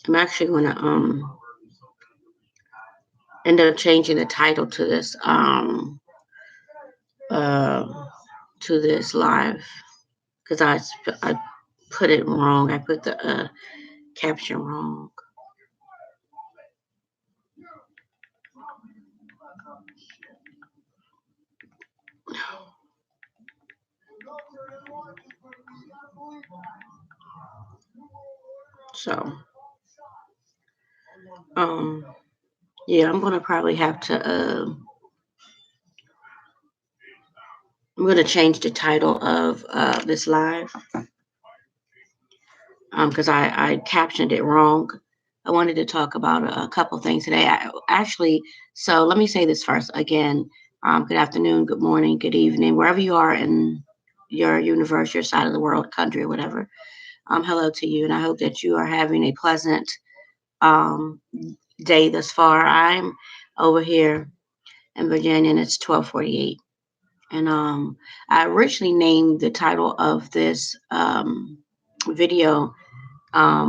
I'm actually going to end up changing the title uh to this live because I put it wrong. I put the caption wrong. So um yeah, I'm gonna probably have to I'm gonna change the title of this live because I captioned it wrong. I wanted to talk about a couple things today. So let me say this first again. Good afternoon, good morning, good evening, wherever you are in your universe, your side of the world, country, or whatever. Hello to you, and I hope that you are having a pleasant um, day thus far. I'm over here in Virginia, and it's 12:48. And I originally named the title of this video.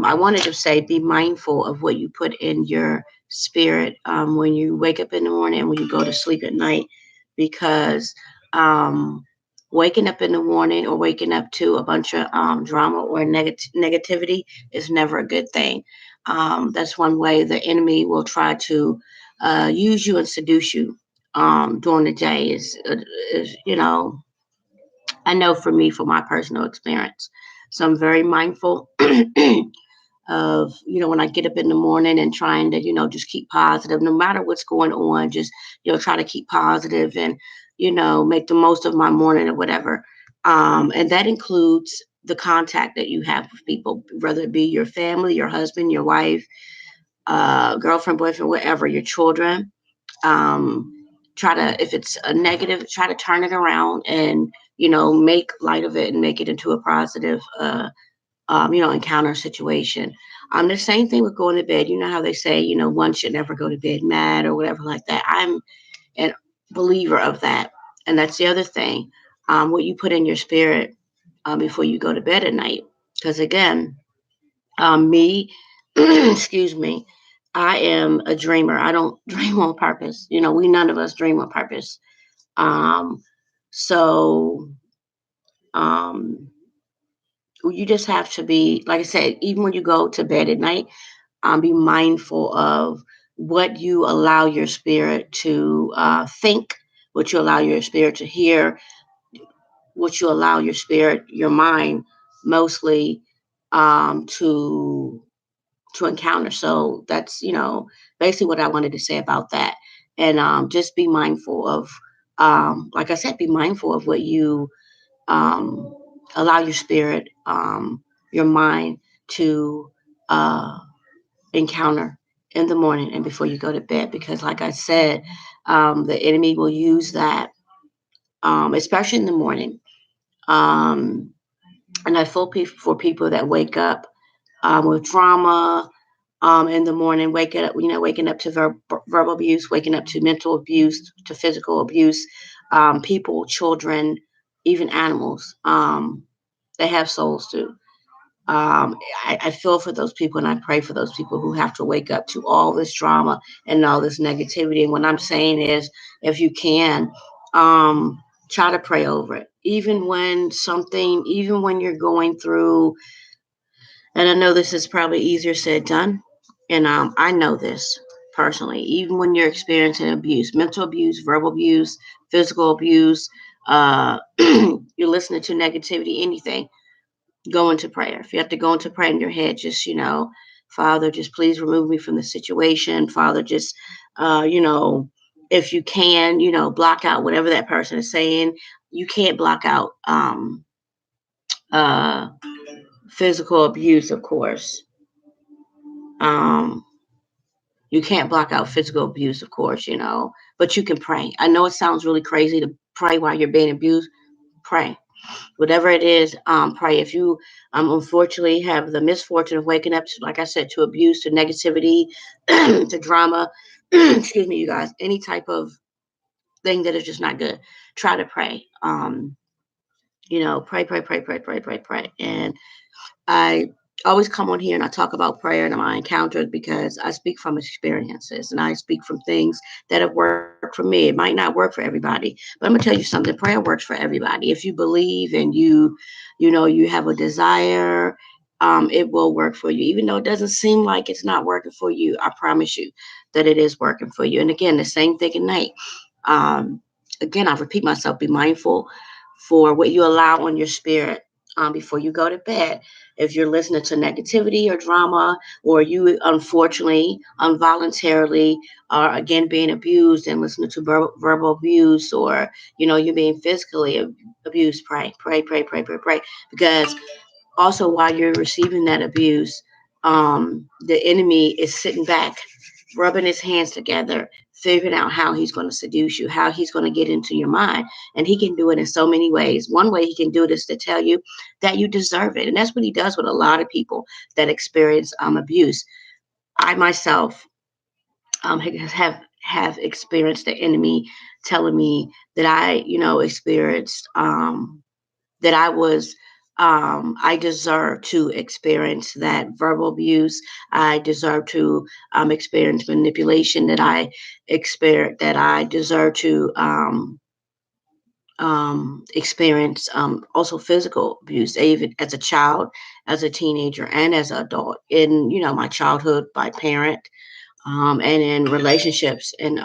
I wanted to say, be mindful of what you put in your spirit when you wake up in the morning and when you go to sleep at night, because um, waking up in the morning or waking up to a bunch of drama or negativity is never a good thing. That's one way the enemy will try to use you and seduce you during the day. Is I know for me, for my personal experience. So I'm very mindful of, when I get up in the morning and trying to, just keep positive, no matter what's going on, just, try to keep positive and, make the most of my morning or whatever. And that includes the contact that you have with people, whether it be your family, your husband, your wife, girlfriend, boyfriend, whatever, your children. Um, Try to, if it's a negative, try to turn it around and, make light of it and make it into a positive, encounter situation. The same thing with going to bed. You know how they say, one should never go to bed mad or whatever like that. I'm a believer of that. And that's the other thing, what you put in your spirit before you go to bed at night. Because again, me, excuse me, I am a dreamer. I don't dream on purpose. We none of us dream on purpose. Um, so um, you just have to be, like I said, even when you go to bed at night, be mindful of what you allow your spirit to think, what you allow your spirit to hear, what you allow your spirit, your mind, mostly to encounter. So that's basically what I wanted to say about that, and just be mindful of, like I said, be mindful of what you um, allow your spirit, your mind to uh, encounter in the morning and before you go to bed. Because, like I said, the enemy will use that, especially in the morning. Um, and I feel for people that wake up with trauma in the morning, waking up to verbal abuse, waking up to mental abuse, to physical abuse, people, children, even animals. They have souls too. I feel for those people and I pray for those people who have to wake up to all this drama and all this negativity. And what I'm saying is, if you can, try to pray over it. Even when you're going through, and I know this is probably easier said done, and I know this personally, even when you're experiencing abuse, mental abuse, verbal abuse, physical abuse, you're listening to negativity, anything, go into prayer. If you have to go into prayer in your head, just, Father, just please remove me from the situation. Father, just, if you can, block out whatever that person is saying. You can't block out uh, physical abuse, of course. Um, you can't block out physical abuse, of course, but you can pray. I know it sounds really crazy to pray while you're being abused. Pray. Whatever it is, pray. If you unfortunately have the misfortune of waking up to, like I said, to abuse, to negativity, to drama, excuse me, you guys, any type of thing that is just not good, try to pray. Pray, pray, pray, pray, pray, pray, pray. And I I always come on here and I talk about prayer and my encounters because I speak from experiences and I speak from things that have worked for me. It might not work for everybody, but I'm gonna tell you something. Prayer works for everybody. If you believe and you have a desire, it will work for you. Even though it doesn't seem like it's not working for you, I promise you that it is working for you. And again, the same thing at night. Um, Again, I repeat myself: be mindful for what you allow on your spirit before you go to bed. If you're listening to negativity or drama, or you unfortunately, involuntarily are again being abused and listening to verbal abuse, or you're being physically abused, pray, pray, pray, pray, pray, pray. Because also while you're receiving that abuse, the enemy is sitting back, rubbing his hands together, figuring out how he's going to seduce you, how he's going to get into your mind. And he can do it in so many ways. One way he can do it is to tell you that you deserve it. And that's what he does with a lot of people that experience abuse. I myself have experienced the enemy telling me that I experienced that I deserve to experience that verbal abuse. I deserve to experience manipulation. That I deserve to experience also physical abuse, even as a child, as a teenager, and as an adult. In my childhood by parent, and in relationships and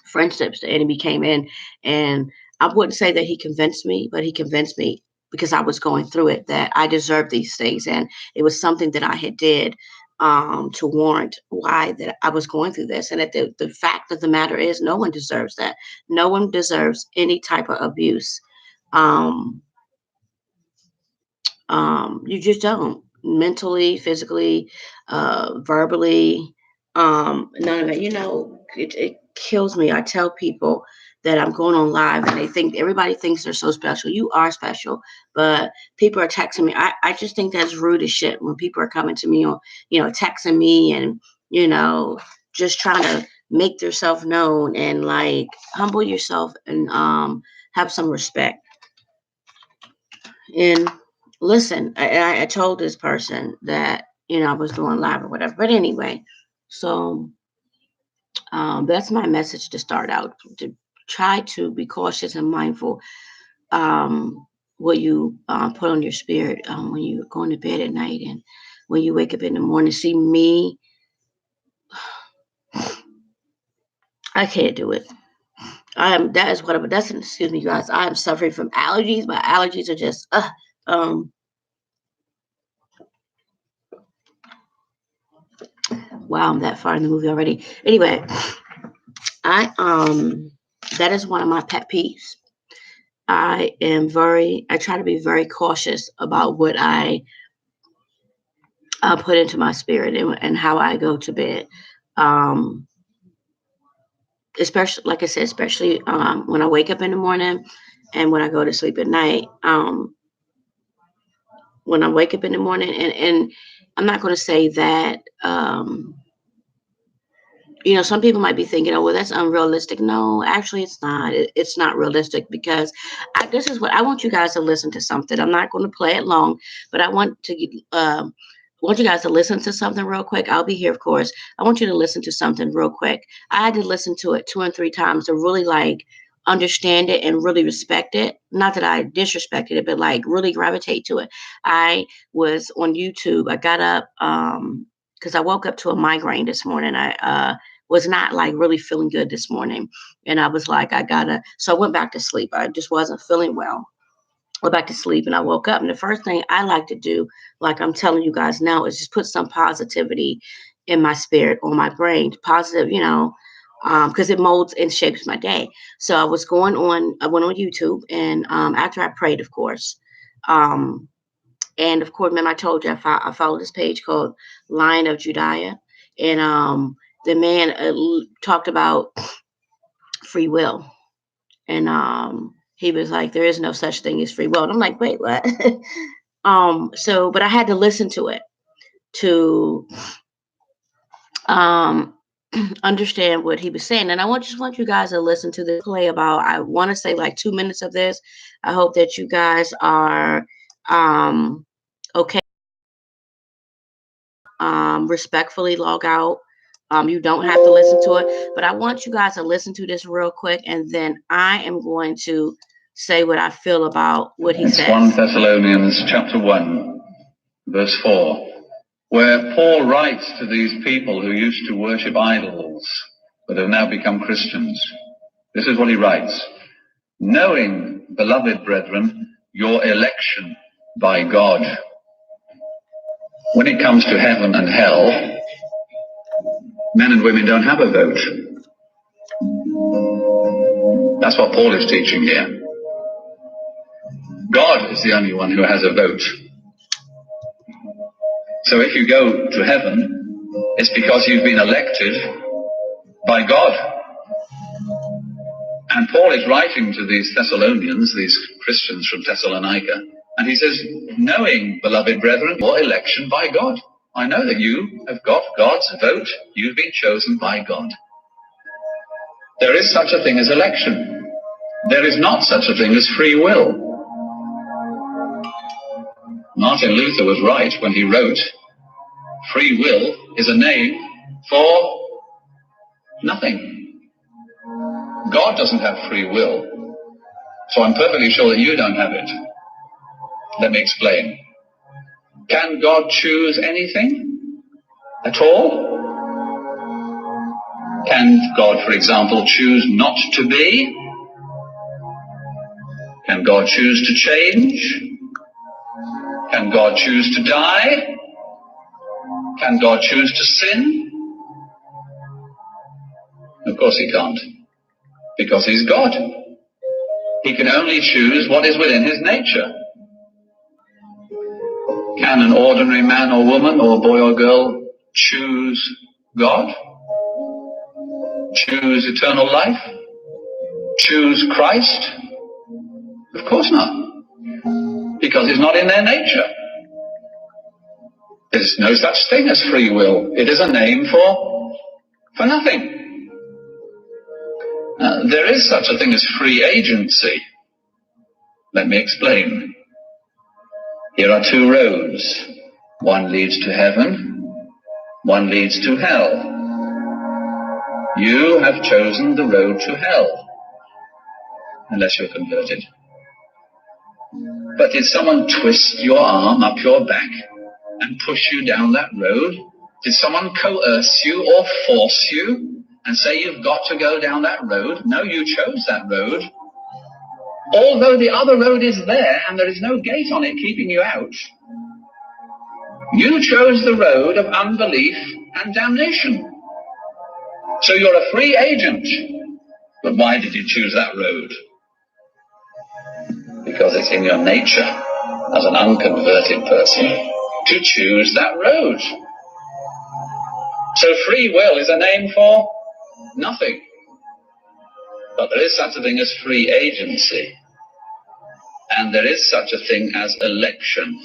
friendships, the enemy came in, and I wouldn't say that he convinced me, but he convinced me because I was going through it that I deserved these things, and it was something that I had did to warrant why that I was going through this. And that the fact of the matter is, no one deserves that. No one deserves any type of abuse. Um, you just don't, mentally, physically, verbally, none of it. It kills me. I tell people that I'm going on live and everybody thinks they're so special. You are special, but people are texting me. I just think that's rude as shit when people are coming to me or, texting me and, you know, just trying to make themselves known, and like humble yourself and have some respect. And listen, I told this person that I was doing live or whatever. But anyway, so that's my message to start out. To try to be cautious and mindful what you put on your spirit when you go to bed at night and when you wake up in the morning. See me, I can't do it. I am. That is what I'm. That's excuse me, guys. I am suffering from allergies. My allergies are just. Um. Wow, I'm that far in the movie already. Anyway, I that is one of my pet peeves. I try to be very cautious about what I put into my spirit, and how I go to bed. Um, Especially, like I said, especially when I wake up in the morning and when I go to sleep at night. When I wake up in the morning, and I'm not going to say that. Some people might be thinking, oh, well, that's unrealistic. No, actually, it's not. It's not realistic because this is what I want you guys to listen to something. I'm not going to play it long, but I want you guys to listen to something real quick. I'll be here, of course. I want you to listen to something real quick. I had to listen to it 2 and 3 times to really like understand it and really respect it. Not that I disrespected it, but like really gravitate to it. I was on YouTube. I got up because I woke up to a migraine this morning. I was not like really feeling good this morning. And I was like, so I went back to sleep. I just wasn't feeling well. Went back to sleep and I woke up. And the first thing I like to do, like I'm telling you guys now, is just put some positivity in my spirit or my brain. Positive, because it molds and shapes my day. So I went on YouTube, and after I prayed, of course. Um, and of course, remember I told you I follow this page called Lion of Judea. And the man talked about free will. And he was like, there is no such thing as free will. And I'm like, wait, what? But I had to listen to it to um, understand what he was saying. And just want you guys to listen to the play about, I want to say like 2 minutes of this. I hope that you guys are okay. respectfully log out. You don't have to listen to it, but I want you guys to listen to this real quick, and then I am going to say what I feel about what he says. 1 Thessalonians chapter 1, verse 4, where Paul writes to these people who used to worship idols, but have now become Christians. This is what he writes. Knowing, beloved brethren, your election by God. When it comes to heaven and hell, men and women don't have a vote. That's what Paul is teaching here. God is the only one who has a vote. So if you go to heaven, it's because you've been elected by God. And Paul is writing to these Thessalonians, these Christians from Thessalonica, and he says, knowing, beloved brethren, your election by God. I know that you have got God's vote. You've been chosen by God. There is such a thing as election. There is not such a thing as free will. Martin Luther was right when he wrote, free will is a name for nothing. God doesn't have free will, so I'm perfectly sure that you don't have it. Let me explain. Can God choose anything at all? Can God, for example, choose not to be? Can God choose to change? Can God choose to die? Can God choose to sin? Of course he can't, because he's God. He can only choose what is within his nature. Can an ordinary man or woman or boy or girl choose God? Choose eternal life? Choose Christ? Of course not, because it's not in their nature. There's no such thing as free will. It is a name for nothing. There is such a thing as free agency. Let me explain. Here are two roads. One leads to heaven, one leads to hell. You have chosen the road to hell, unless you're converted. But did someone twist your arm up your back and push you down that road? Did someone coerce you or force you and say you've got to go down that road? No, you chose that road. Although the other road is there and there is no gate on it keeping you out, you chose the road of unbelief and damnation. So you're a free agent. But why did you choose that road? Because it's in your nature as an unconverted person to choose that road. So free will is a name for nothing. But there is such a thing as free agency. And there is such a thing as election.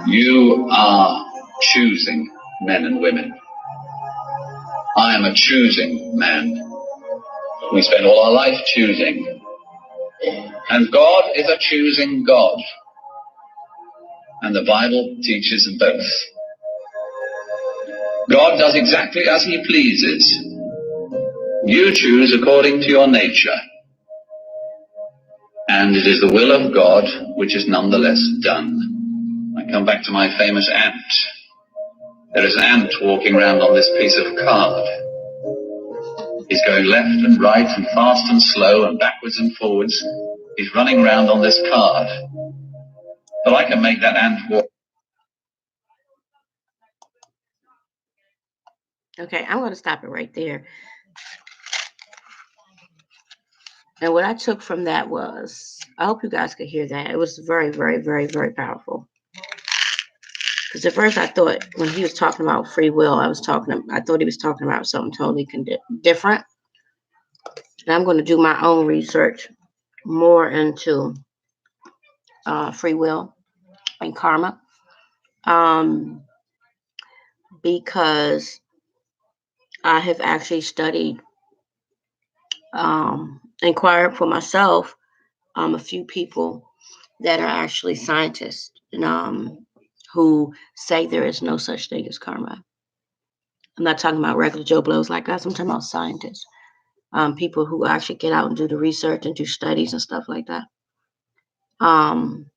You are choosing men and women. I am a choosing man. We spend all our life choosing. And God is a choosing God. And the Bible teaches both. God does exactly as he pleases. You choose according to your nature. And it is the will of God which is nonetheless done. I come back to my famous ant. There is an ant walking around on this piece of card. He's going left and right and fast and slow and backwards and forwards. He's running around on this card. But I can make that ant walk. Okay, I'm going to stop it right there. And what I took from that was, I hope you guys could hear that. It was very, very, very, very powerful. Because at first I thought when he was talking about free will, I thought he was talking about something totally different. And I'm going to do my own research more into free will and karma. Because I have actually studied, inquired for myself, a few people that are actually scientists and who say there is no such thing as karma. I'm not talking about regular Joe Blows like us. I'm talking about scientists, people who actually get out and do the research and do studies and stuff like that. Um,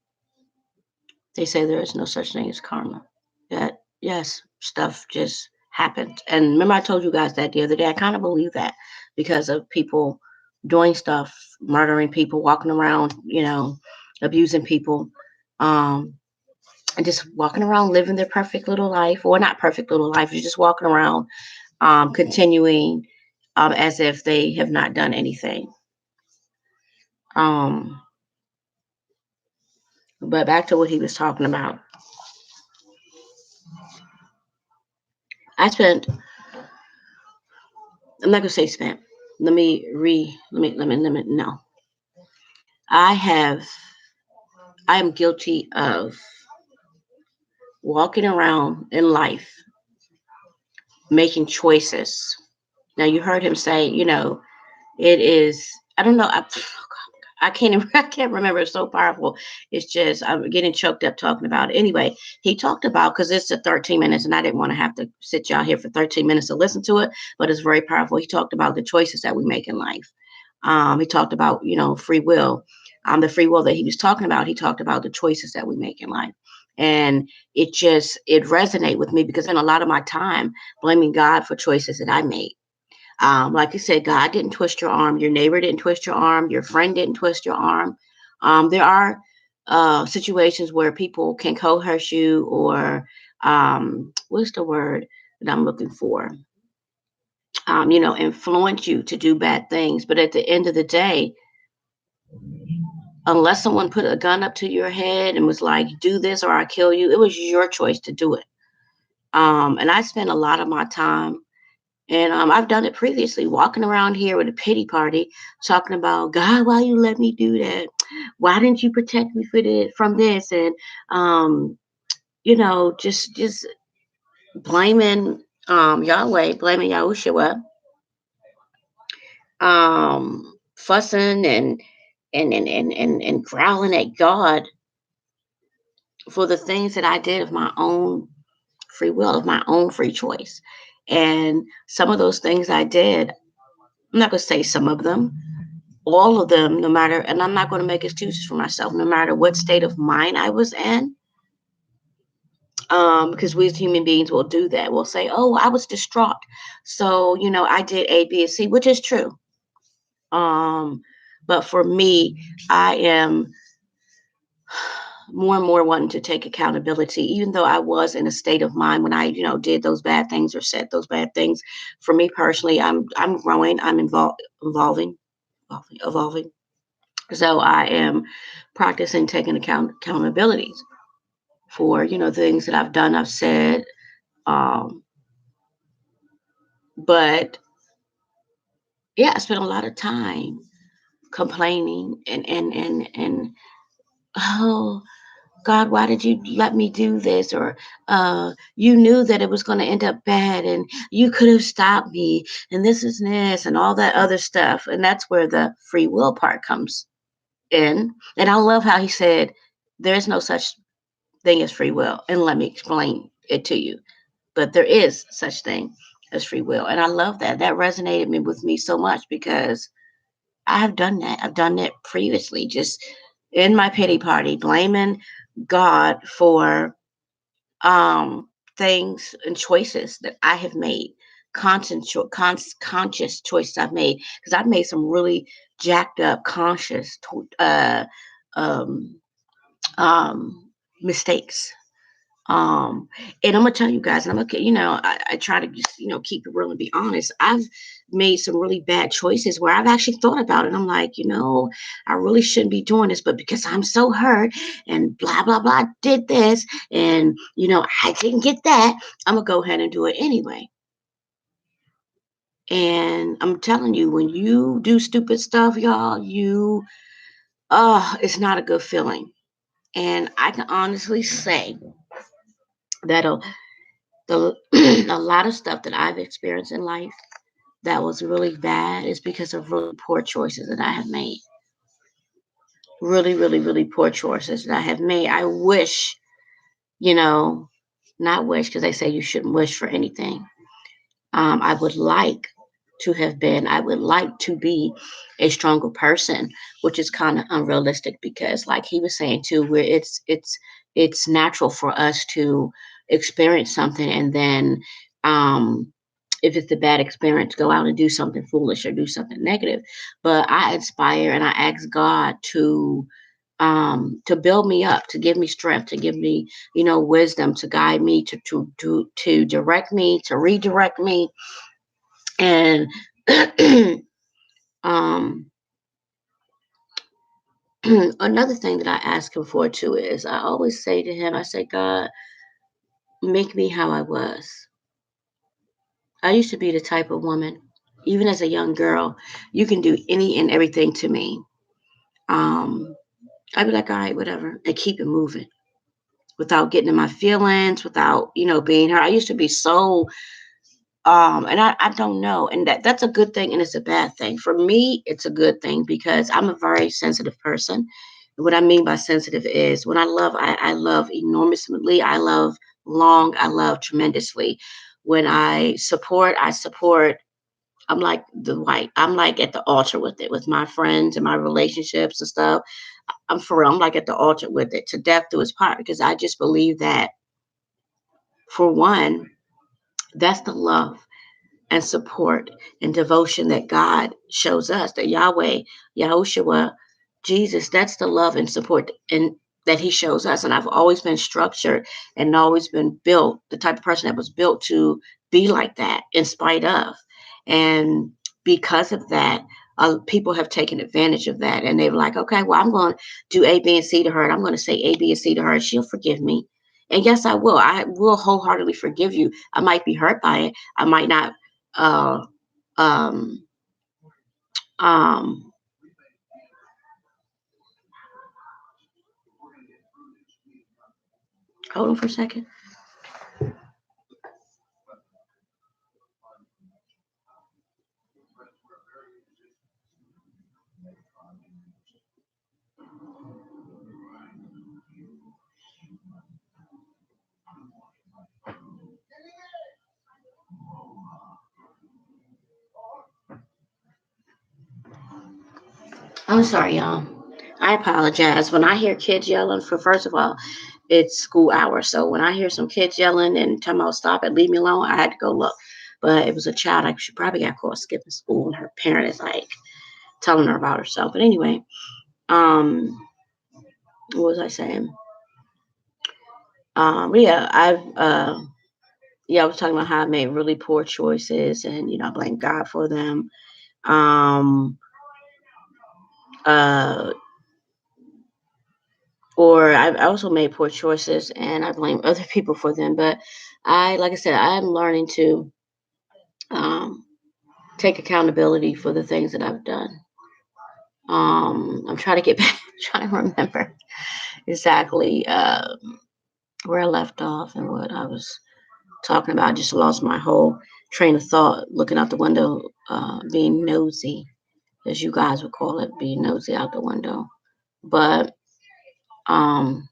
they say there is no such thing as karma. That yes, stuff just happens. And remember, I told you guys that the other day. I kind of believe that because of people doing stuff, murdering people, walking around, abusing people, um, and just walking around living their perfect little life, or not perfect little life. You're just walking around, continuing as if they have not done anything. Um, but back to what he was talking about. I spent I'm not gonna say spent. Let me no. I have I am guilty of walking around in life making choices. Now you heard him say, it is I don't know, I can't even, I can't remember. It's so powerful. It's just I'm getting choked up talking about it. Anyway, he talked about because it's a 13 minutes, and I didn't want to have to sit y'all here for 13 minutes to listen to it, but it's very powerful. He talked about the choices that we make in life. He talked about free will. The free will that he was talking about. He talked about the choices that we make in life. And it resonated with me because in a lot of my time blaming God for choices that I made. Like you said, God didn't twist your arm. Your neighbor didn't twist your arm. Your friend didn't twist your arm. There are situations where people can coerce you or what's the word that I'm looking for? Influence you to do bad things. But at the end of the day, unless someone put a gun up to your head and was like, do this or I kill you, it was your choice to do it. And I spent a lot of my time and I've done it previously, walking around here with a pity party, talking about God, why you let me do that? Why didn't you protect me from this? And just blaming Yahweh, blaming Yahushua, fussing and growling at God for the things that I did of my own free will, of my own free choice. And some of those things I did, I'm not gonna say some of them, all of them, no matter, and I'm not going to make excuses for myself, no matter what state of mind I was in, because we as human beings will do that. We'll say, oh, I was distraught. So, I did A, B, and C, which is true. But for me, I am more and more wanting to take accountability, even though I was in a state of mind when I, did those bad things or said those bad things. For me personally, I'm growing, I'm evolving. So I am practicing taking accountabilities for, things that I've done, I've said. Um, but yeah, I spent a lot of time complaining and oh God, why did you let me do this? Or you knew that it was going to end up bad and you could have stopped me and this and all that other stuff. And that's where the free will part comes in. And I love how he said, there's no such thing as free will. And let me explain it to you. But there is such thing as free will. And I love that. That resonated with me so much because I have done that. I've done it previously, just in my pity party, blaming God for things and choices that I have made, conscious choices I've made, because I've made some really jacked up conscious um, mistakes. And I'm gonna tell you guys, and I'm gonna, I try to just, keep it real and be honest. I've made some really bad choices where I've actually thought about it. I'm like, I really shouldn't be doing this, but because I'm so hurt and blah blah blah, did this, and I didn't get that, I'm gonna go ahead and do it anyway. And I'm telling you, when you do stupid stuff, y'all, it's not a good feeling. And I can honestly say that a lot of stuff that I've experienced in life that was really bad is because of really poor choices that I have made. Really, really, really poor choices that I have made. I wish you know, not wish, because they say you shouldn't wish for anything. I would like to have been, I would like to be a stronger person, which is kind of unrealistic because, like he was saying too, where it's natural for us to experience something and then, um, if it's a bad experience, go out and do something foolish or do something negative. But I aspire and I ask God to build me up, to give me strength, to give me, wisdom, to guide me, to direct me, to redirect me. And um another thing that I ask him for too is I always say to him, I say, God, make me how I was. I used to be the type of woman, even as a young girl, you can do any and everything to me. Um, I'd be like, all right, whatever, and keep it moving without getting in my feelings, without, being hurt. I used to be so and I don't know. And that's a good thing and it's a bad thing. For me, it's a good thing because I'm a very sensitive person. What I mean by sensitive is when I love enormously. I love long, I love tremendously. When I support. I'm like the white. I'm like at the altar with it, with my friends and my relationships and stuff. I'm for real. I'm like at the altar with it to death do its part because I just believe that for one, that's the love and support and devotion that God shows us, that Yahweh, Yahushua, Jesus, that's the love and support and that he shows us. And I've always been structured and always been built, the type of person that was built to be like that in spite of. And because of that, people have taken advantage of that. And they're like, okay, well, I'm going to do A, B, and C to her. And I'm going to say A, B, and C to her. And she'll forgive me. And yes, I will. I will wholeheartedly forgive you. I might be hurt by it. I might not uh, um, um, hold on for a second. I'm sorry, y'all. I apologize. When I hear kids yelling, for first of all, it's school hours. So when I hear some kids yelling and telling me to stop and leave me alone, I had to go look. But it was a child. She probably got caught skipping school, and her parent is like telling her about herself. But anyway, um, what was I saying? Yeah, I was talking about how I made really poor choices, and I blame God for them. Um, uh, or I've also made poor choices and I blame other people for them. But like I said, I'm learning to um, take accountability for the things that I've done. I'm trying to get back, trying to remember exactly where I left off and what I was talking about. I just lost my whole train of thought looking out the window, being nosy, as you guys would call it, being nosy out the window. But um,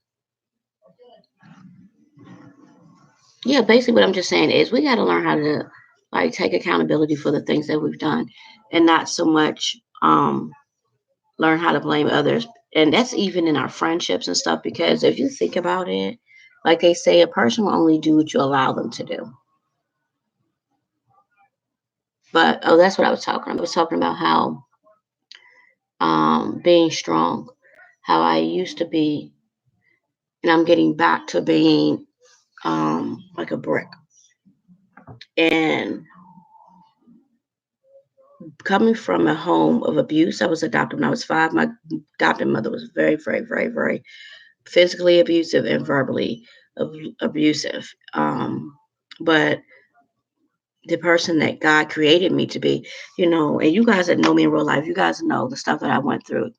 yeah, basically what I'm just saying is we got to learn how to like take accountability for the things that we've done and not so much learn how to blame others. And that's even in our friendships and stuff because if you think about it, like they say, a person will only do what you allow them to do. But oh, that's what I was talking about. I was talking about how being strong, how I used to be, and I'm getting back to being like a brick. And coming from a home of abuse, I was adopted when I was 5. My adopted mother was very, very, very, very physically abusive and verbally abusive. But the person that God created me to be, and you guys that know me in real life, you guys know the stuff that I went through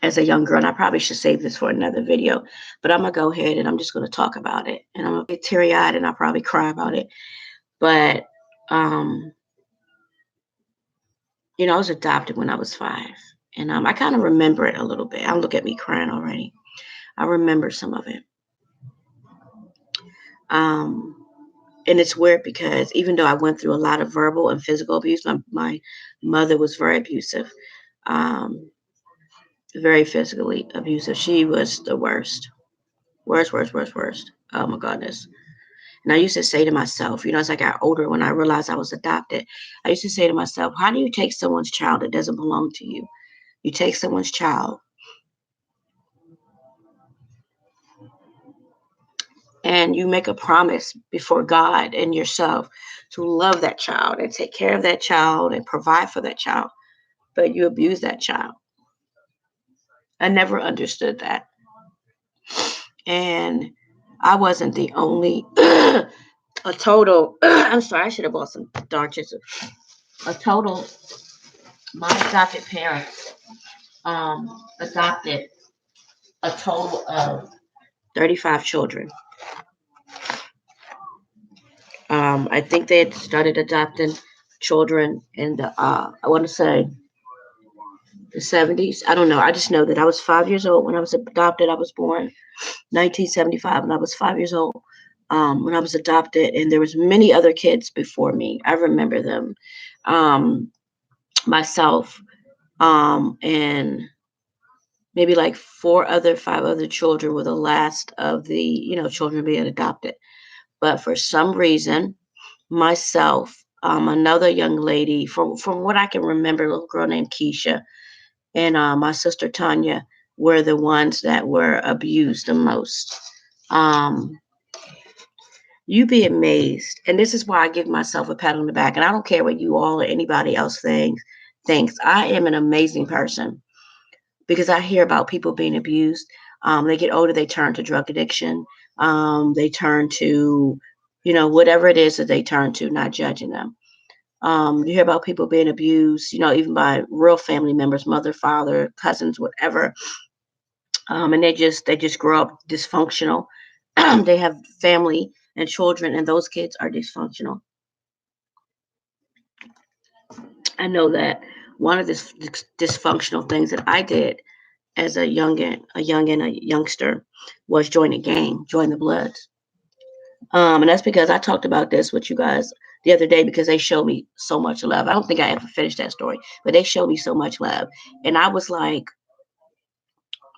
as a young girl. And I probably should save this for another video, but I'm gonna go ahead and I'm just gonna talk about it. And I'm gonna get teary eyed and I'll probably cry about it. But um, I was adopted when I was 5. And I kind of remember it a little bit. I'm look at me crying already. I remember some of it. Um, and it's weird because even though I went through a lot of verbal and physical abuse, my mother was very abusive, um, very physically abusive. She was the worst, worst, worst, worst, worst. Oh my goodness. And I used to say to myself, as I got older, when I realized I was adopted, I used to say to myself, how do you take someone's child that doesn't belong to you? You take someone's child and you make a promise before God and yourself to love that child and take care of that child and provide for that child, but you abuse that child. I never understood that. And I wasn't the only, a total, I'm sorry, I should have bought some dark chips. A total, my adopted parents adopted a total of 35 children. I think they had started adopting children in the, I want to say, the 70s. I don't know. I just know that I was 5 years old when I was adopted. I was born 1975, and I was 5 years old when I was adopted. And there was many other kids before me. I remember them. Um, Myself, and maybe like 5 other children were the last of the, children being adopted. But for some reason, myself, another young lady, from what I can remember, a little girl named Keisha, and my sister Tanya were the ones that were abused the most. Um, you be amazed, and this is why I give myself a pat on the back. And I don't care what you all or anybody else thinks. I am an amazing person because I hear about people being abused. They get older, they turn to drug addiction. They turn to, whatever it is that they turn to, not judging them. You hear about people being abused, even by real family members, mother, father, cousins, whatever. And they just grow up dysfunctional. They have family and children, and those kids are dysfunctional. I know that one of the dysfunctional things that I did as a youngster was join a gang, join the Bloods. And that's because I talked about this with you guys the other day because they showed me so much love. I don't think I ever finished that story, but they showed me so much love. And I was like,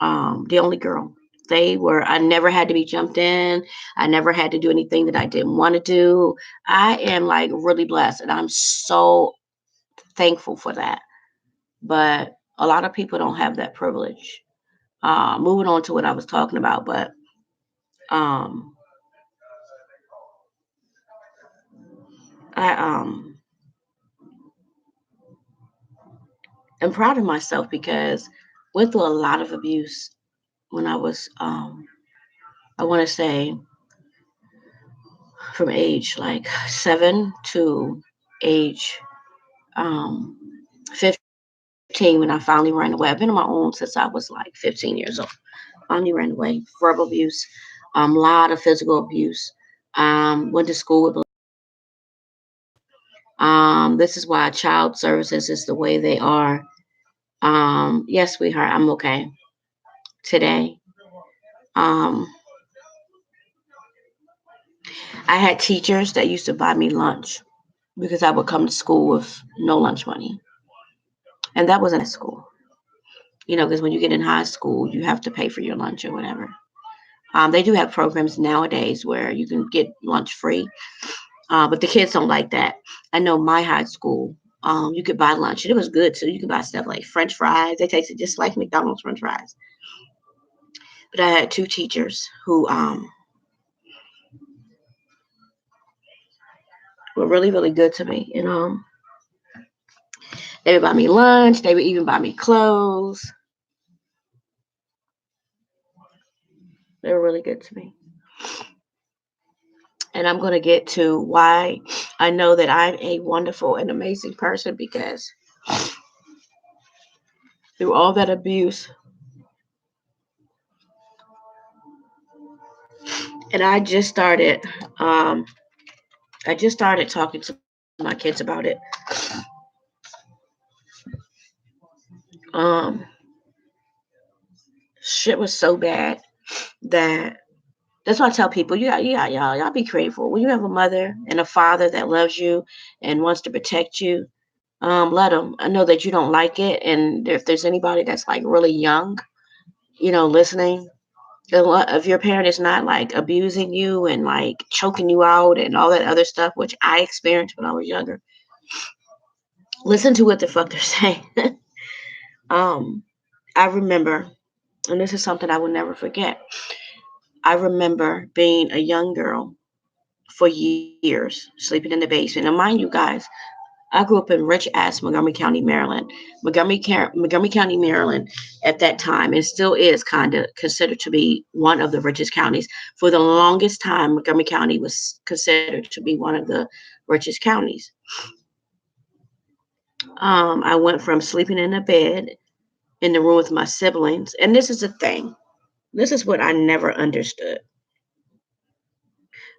the only girl. I never had to be jumped in. I never had to do anything that I didn't want to do. I am like really blessed and I'm so thankful for that. But a lot of people don't have that privilege. Moving on to what I was talking about, but um, I am proud of myself because went through a lot of abuse when I was I want to say from age like 7 to age um 15 when I finally ran away. I've been on my own since I was like 15 years old. Finally ran away. Verbal abuse, a lot of physical abuse. Went to school with. This is why child services is the way they are. Yes, sweetheart, I'm okay today. Um, I had teachers that used to buy me lunch because I would come to school with no lunch money, and that wasn't at school. Because when you get in high school, you have to pay for your lunch or whatever. They do have programs nowadays where you can get lunch free, but the kids don't like that. I know my high school, you could buy lunch, and it was good too. You could buy stuff like French fries. They tasted just like McDonald's French fries. But I had two teachers who were really, really good to me. They would buy me lunch. They would even buy me clothes. They were really good to me. And I'm going to get to why I know that I'm a wonderful and amazing person because through all that abuse, and um, I just started talking to my kids about it. Um, Shit was so bad that That's why I tell people, y'all be grateful. When you have a mother and a father that loves you and wants to protect you, let them. I know that you don't like it, and if there's anybody that's like really young, listening, if your parent is not like abusing you and like choking you out and all that other stuff, which I experienced when I was younger, listen to what the fuck they're saying. um, I remember, and this is something I will never forget. I remember being a young girl for years, sleeping in the basement. And mind you, guys, I grew up in rich ass Montgomery County, Maryland. Montgomery County, Maryland, at that time, and still is kind of considered to be one of the richest counties. For the longest time, Montgomery County was considered to be one of the richest counties. I went from sleeping in a bed in the room with my siblings, and this is the thing. This is what I never understood.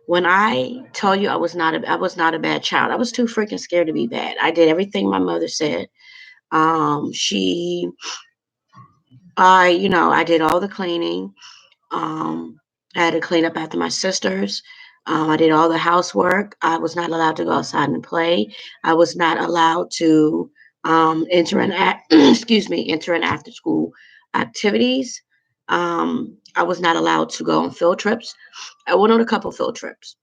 When I tell you I was not a bad child. I was too freaking scared to be bad. I did everything my mother said. She I did all the cleaning. Um, I had to clean up after my sisters. I did all the housework. I was not allowed to go outside and play. I was not allowed to enter an after school activities. I was not allowed to go on field trips. I went on a couple field trips.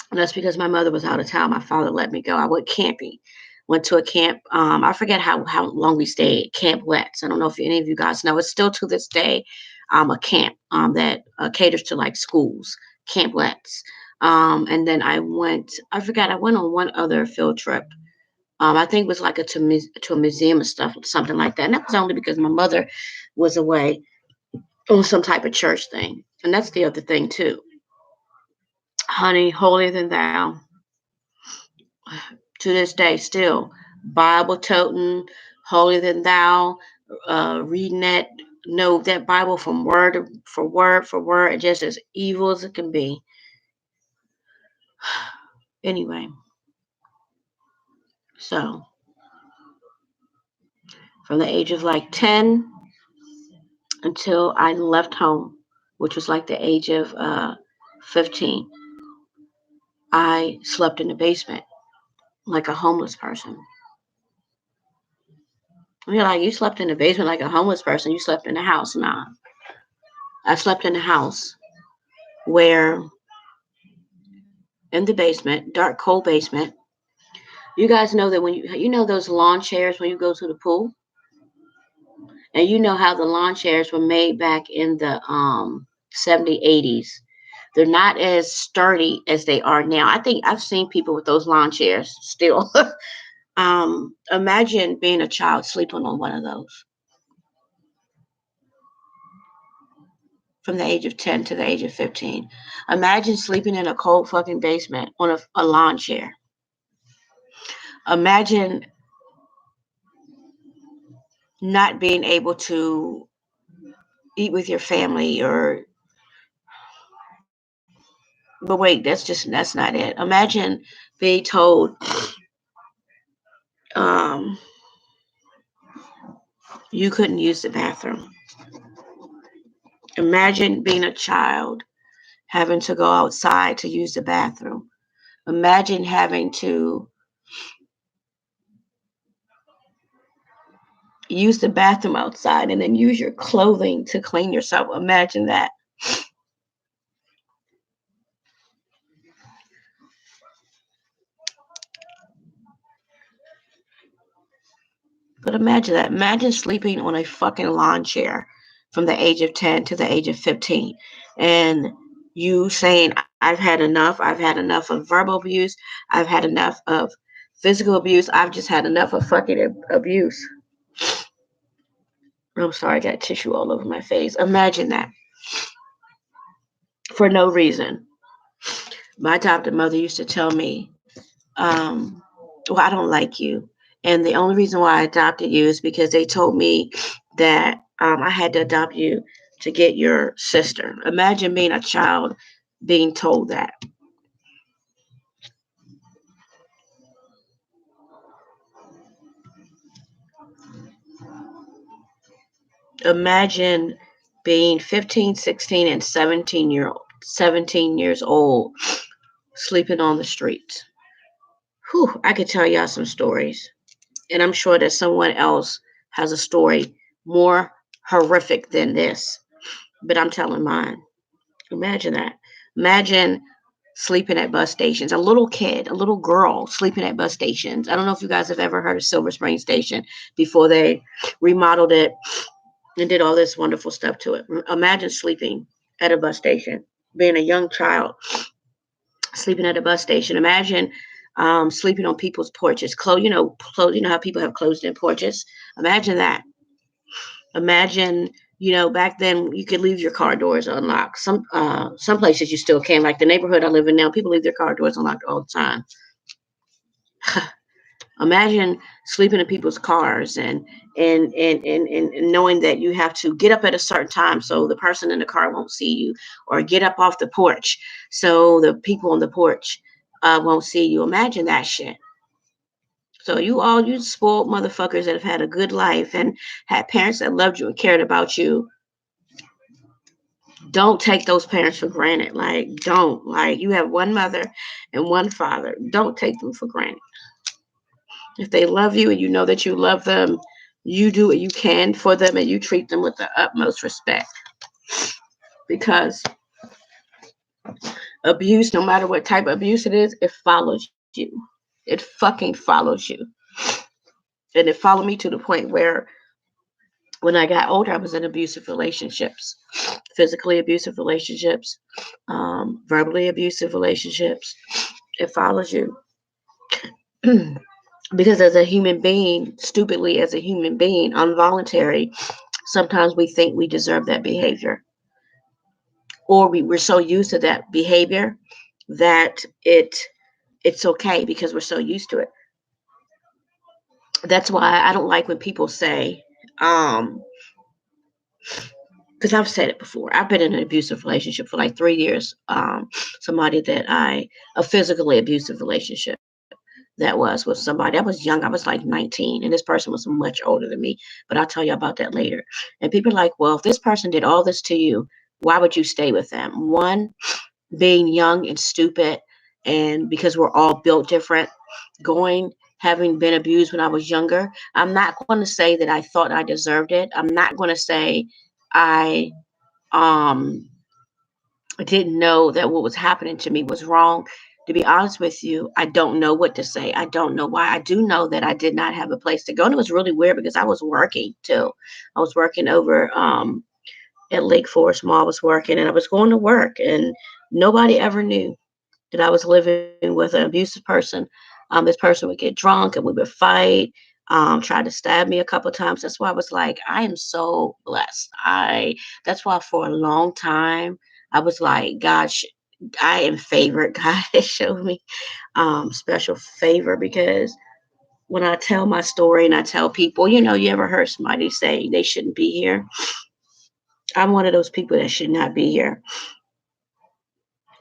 And that's because my mother was out of town. My father let me go. I went camping. Went to a camp. I forget how long we stayed. Camp Let's. I don't know if any of you guys know. It's still to this day a camp that caters to like schools. Camp Let's. And then I went. I forgot. I went on one other field trip. I think it was like to a museum and stuff, something like that. And that was only because my mother was away on some type of church thing. And that's the other thing too. Honey, holier than thou, to this day still Bible toting, holier than thou, reading that Bible from word for word, and just as evil as it can be. Anyway, so from the age of like 10 until I left home, which was like the age of 15, I slept in the basement like a homeless person. I mean, like, you slept in the basement like a homeless person. You slept in the house. Nah, I slept in the house where in the basement, dark, cold basement. You guys know that when you know those lawn chairs when you go to the pool, and you know how the lawn chairs were made back in the 70s, 80s. They're not as sturdy as they are now. I think I've seen people with those lawn chairs still. Imagine being a child sleeping on one of those from the age of 10 to the age of 15. Imagine sleeping in a cold fucking basement on a lawn chair. Imagine not being able to eat with your family but wait, that's not it. Imagine being told um, you couldn't use the bathroom. Imagine being a child having to go outside to use the bathroom. Imagine having to use the bathroom outside and then use your clothing to clean yourself. Imagine that. But imagine that. Imagine sleeping on a fucking lawn chair from the age of 10 to the age of 15. And you saying, I've had enough. I've had enough of verbal abuse. I've had enough of physical abuse. I've just had enough of fucking abuse. I'm sorry, I got tissue all over my face. Imagine that. For no reason. My adopted mother used to tell me, well, I don't like you. And the only reason why I adopted you is because they told me that I had to adopt you to get your sister. Imagine being a child being told that. Imagine being 15, 16, and 17-year-old 17 years old, sleeping on the streets. Whew, I could tell y'all some stories. And I'm sure that someone else has a story more horrific than this. But I'm telling mine. Imagine that. Imagine sleeping at bus stations. A little kid, a little girl sleeping at bus stations. I don't know if you guys have ever heard of Silver Spring Station before they remodeled it and did all this wonderful stuff to it. Imagine sleeping at a bus station, being a young child, sleeping at a bus station. Imagine sleeping on people's porches. You know how people have closed-in porches. Imagine that. Imagine, back then you could leave your car doors unlocked. Some places you still can, like the neighborhood I live in now. People leave their car doors unlocked all the time. Imagine sleeping in people's cars and knowing that you have to get up at a certain time so the person in the car won't see you, or get up off the porch so the people on the porch won't see you. Imagine that shit. So you spoiled motherfuckers that have had a good life and had parents that loved you and cared about you, don't take those parents for granted. Like, don't. Like, you have one mother and one father. Don't take them for granted. If they love you and you know that you love them, you do what you can for them and you treat them with the utmost respect. Because abuse, no matter what type of abuse it is, it follows you. It fucking follows you. And it followed me to the point where when I got older, I was in abusive relationships, physically abusive relationships, verbally abusive relationships. It follows you. Because as a human being, stupidly as a human being, involuntary, sometimes we think we deserve that behavior. Or we're so used to that behavior that it's okay because we're so used to it. That's why I don't like when people say, because I've said it before. I've been in an abusive relationship for like 3 years. A physically abusive relationship that was with somebody. I was young. I was like 19, and this person was much older than me. But I'll tell you about that later. And people are like, well, if this person did all this to you, why would you stay with them? One, being young and stupid, and because we're all built different, having been abused when I was younger, I'm not going to say that I thought I deserved it. I'm not going to say I um didn't know that what was happening to me was wrong. To be honest with you, I don't know what to say. I don't know why. I do know that I did not have a place to go. And it was really weird because I was working too. I was working over at Lake Forest Mall. I was working and I was going to work, and nobody ever knew that I was living with an abusive person. This person would get drunk and we would fight, tried to stab me a couple of times. That's why I was like, I am so blessed. That's why for a long time I was like, God, I am favored. God has shown me special favor, because when I tell my story and I tell people, you ever heard somebody say they shouldn't be here? I'm one of those people that should not be here.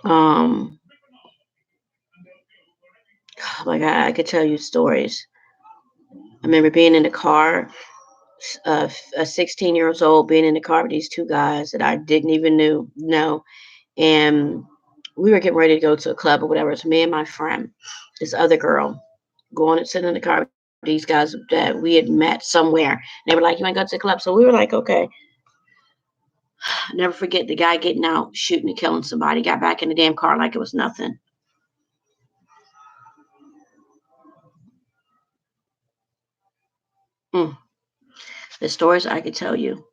Um, like I could tell you stories. I remember being in the car, a 16 years old, being in the car with these two guys that I didn't even know, and we were getting ready to go to a club or whatever. It's me and my friend, this other girl, going and sitting in the car with these guys that we had met somewhere. And they were like, "You want to go to the club?" So we were like, "Okay." Never forget the guy getting out, shooting and killing somebody. Got back in the damn car like it was nothing. Mm. The stories I could tell you.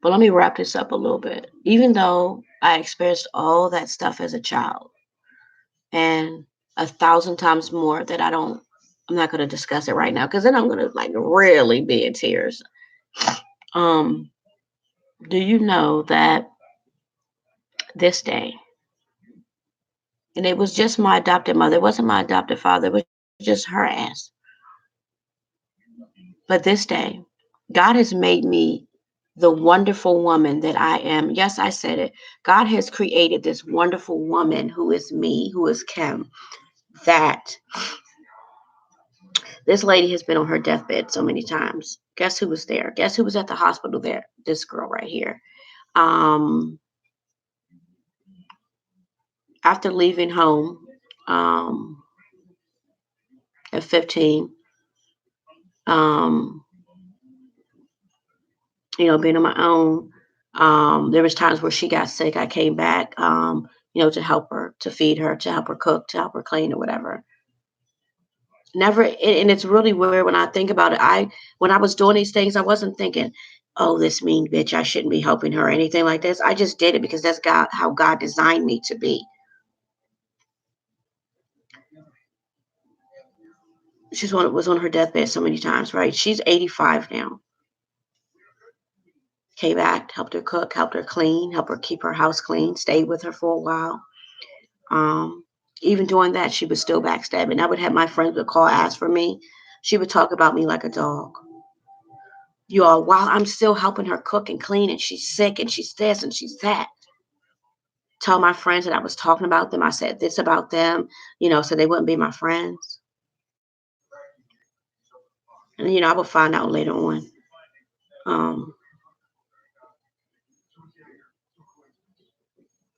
But let me wrap this up a little bit. Even though I experienced all that stuff as a child, and 1,000 times more that I'm not going to discuss it right now because then I'm going to like really be in tears. Um, do you know that this day, and it was just my adopted mother, it wasn't my adopted father, it was just her ass. But this day, God has made me the wonderful woman that I am. Yes, I said it. God has created this wonderful woman who is me, who is Kim, that this lady has been on her deathbed so many times. Guess who was there? Guess who was at the hospital there? This girl right here. Um, after leaving home at 15, um, being on my own, there was times where she got sick. I came back, to help her, to feed her, to help her cook, to help her clean or whatever. Never, and it's really weird when I think about it. When I was doing these things, I wasn't thinking, "Oh, this mean bitch, I shouldn't be helping her," or anything like this. I just did it because that's God, how God designed me to be. Was on her deathbed so many times, right? She's 85 now. Came back, helped her cook, helped her clean, helped her keep her house clean, stayed with her for a while. Um, Even doing that, she was still backstabbing. I would have my friends would call, ask for me. She would talk about me like a dog. You all, while I'm still helping her cook and clean, and she's sick, and she's this, and she's that. Tell my friends that I was talking about them. I said this about them, so they wouldn't be my friends. And I would find out later on. Um,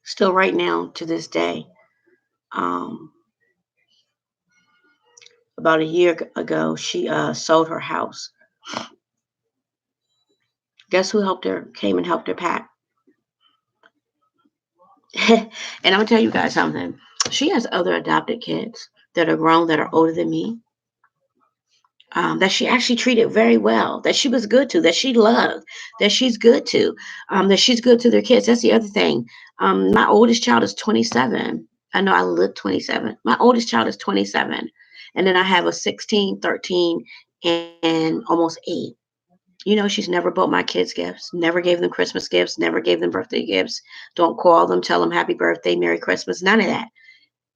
Still, right now to this day, um, about a year ago, she sold her house. Guess who helped her? Came and helped her pack. And I'm gonna tell you guys something. She has other adopted kids that are grown, that are older than me, that she actually treated very well, that she was good to, that she loved, that she's good to, that she's good to their kids. That's the other thing. My oldest child is 27. I know I look 27. My oldest child is 27. And then I have a 16, 13, and almost 8. She's never bought my kids gifts, never gave them Christmas gifts, never gave them birthday gifts. Don't call them, tell them happy birthday, Merry Christmas, none of that.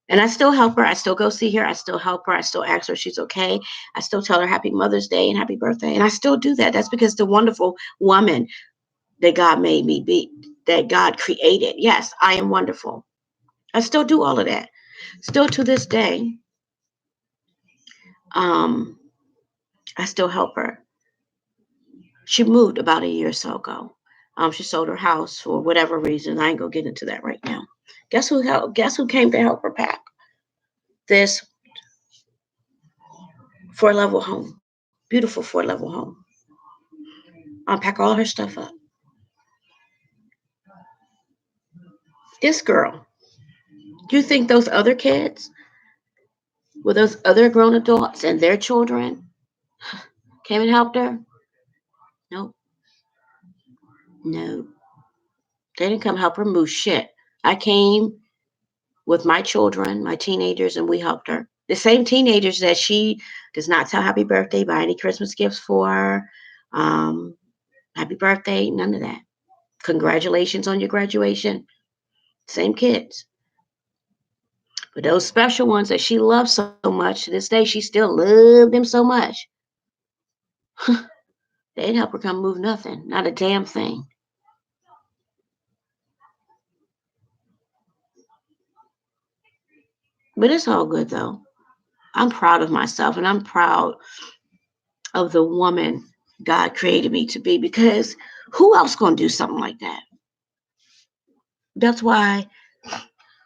And I still help her. I still go see her. I still help her. I still ask her if she's okay. I still tell her happy Mother's Day and happy birthday. And I still do that. That's because the wonderful woman that God made me be, that God created. Yes, I am wonderful. I still do all of that. Still to this day, um, I still help her. She moved about a year or so ago. She sold her house for whatever reason. I ain't gonna get into that right now. Guess who came to help her pack this 4-level home? Beautiful 4-level home. Unpack all her stuff up. This girl. Do you think those other kids, with those other grown adults and their children, came and helped her? Nope. No. They didn't come help her move shit. I came with my children, my teenagers, and we helped her. The same teenagers that she does not tell happy birthday, buy any Christmas gifts for, um, happy birthday, none of that. Congratulations on your graduation. Same kids. But those special ones that she loves so much, to this day, she still loved them so much. They didn't help her come move nothing, not a damn thing. But it's all good though. I'm proud of myself, and I'm proud of the woman God created me to be, because who else gonna do something like that? That's why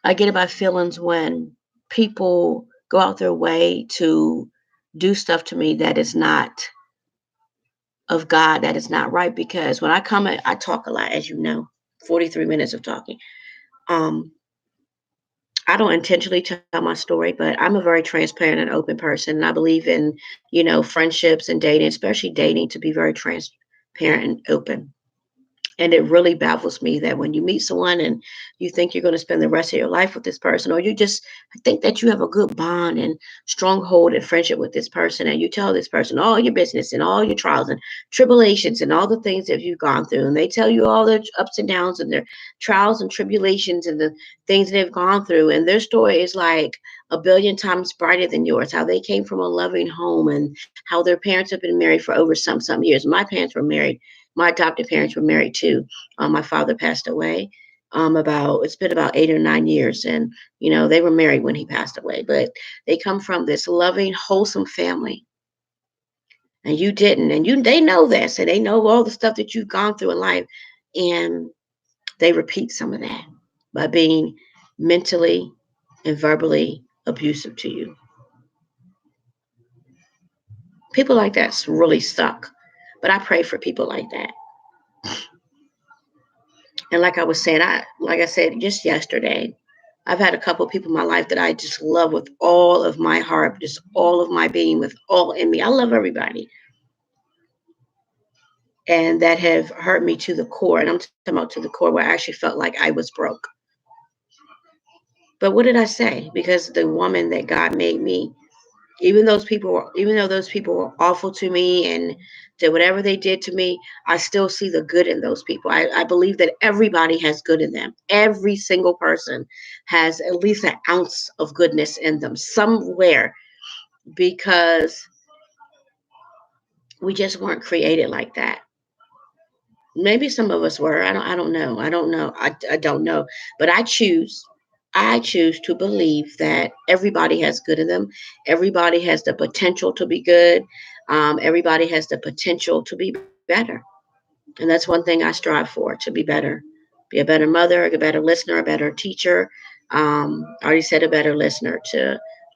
I get about feelings when people go out their way to do stuff to me that is not of God, that is not right. Because when I come, I talk a lot, as you know, 43 minutes of talking. Um, I don't intentionally tell my story, but I'm a very transparent and open person. And I believe in, friendships and dating, especially dating, to be very transparent and open. And it really baffles me that when you meet someone and you think you're going to spend the rest of your life with this person, or you just think that you have a good bond and stronghold and friendship with this person, and you tell this person all your business and all your trials and tribulations and all the things that you've gone through, and they tell you all their ups and downs and their trials and tribulations and the things they've gone through, and their story is like a billion times brighter than yours, how they came from a loving home and how their parents have been married for over some years. My parents were married, my adopted parents were married too. My father passed away. It's been about 8 or 9 years, and they were married when he passed away. But they come from this loving, wholesome family, and you didn't, and they know this, and they know all the stuff that you've gone through in life, and they repeat some of that by being mentally and verbally abusive to you. People like that really suck. But I pray for people like that. And like I was saying, like I said just yesterday, I've had a couple of people in my life that I just love with all of my heart, just all of my being, with all in me. I love everybody. And that have hurt me to the core. And I'm talking about to the core where I actually felt like I was broke. But what did I say? Because the woman that God made me, even though those people were awful to me and did whatever they did to me, I still see the good in those people. I believe that everybody has good in them. Every single person has at least an ounce of goodness in them somewhere, because we just weren't created like that. Maybe some of us were. I don't know. I don't know. But I choose to believe that everybody has good in them. Everybody has the potential to be good. Everybody has the potential to be better. And that's one thing I strive for, to be better. Be a better mother, a better listener, a better teacher. I already said a better listener,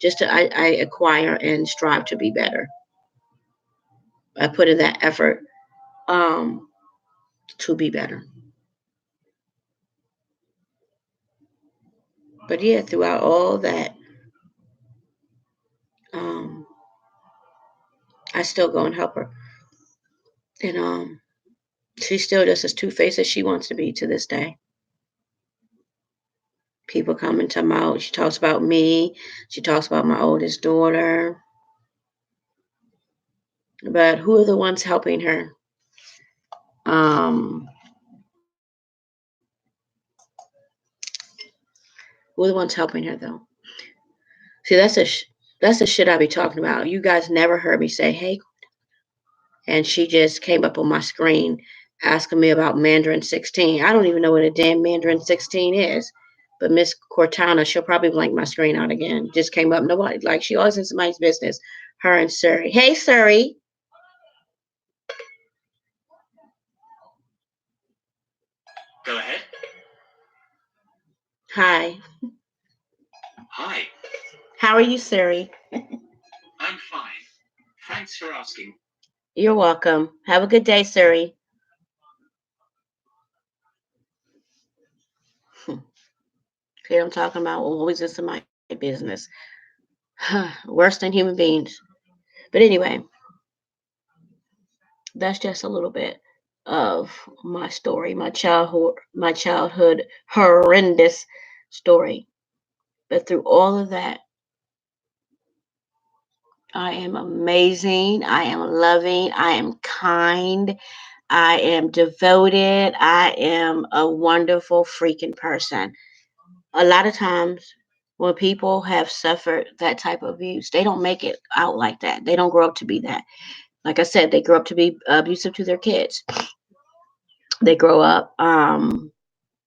I acquire and strive to be better. I put in that effort um, to be better. But yeah, throughout all that, um, I still go and help her. And she's still just as two-faced as she wants to be to this day. People come and tell me out. She talks about me. She talks about my oldest daughter. But who are the ones helping her? Um, who are the ones helping her though? See, that's the shit I be talking about. You guys never heard me say, "Hey," and she just came up on my screen asking me about Mandarin 16. I don't even know what a damn Mandarin 16 is. But Miss Cortana, she'll probably blank my screen out again. Just came up. Nobody, like, she always in somebody's business. Her and Surrey. Hey, Surrey. Go ahead. Hi. Hi, How are you, Surrey? I'm fine. Thanks for asking. You're welcome. Have a good day, Surrey. See what I'm talking about? Always in somebody's business. Worse than human beings. But anyway, that's just a little bit of my story, my childhood horrendous story. But through all of that, I am amazing. I am loving. I am kind. I am devoted. I am a wonderful freaking person. A lot of times when people have suffered that type of abuse, they don't make it out like that. They don't grow up to be that. Like I said, they grow up to be abusive to their kids. They grow up,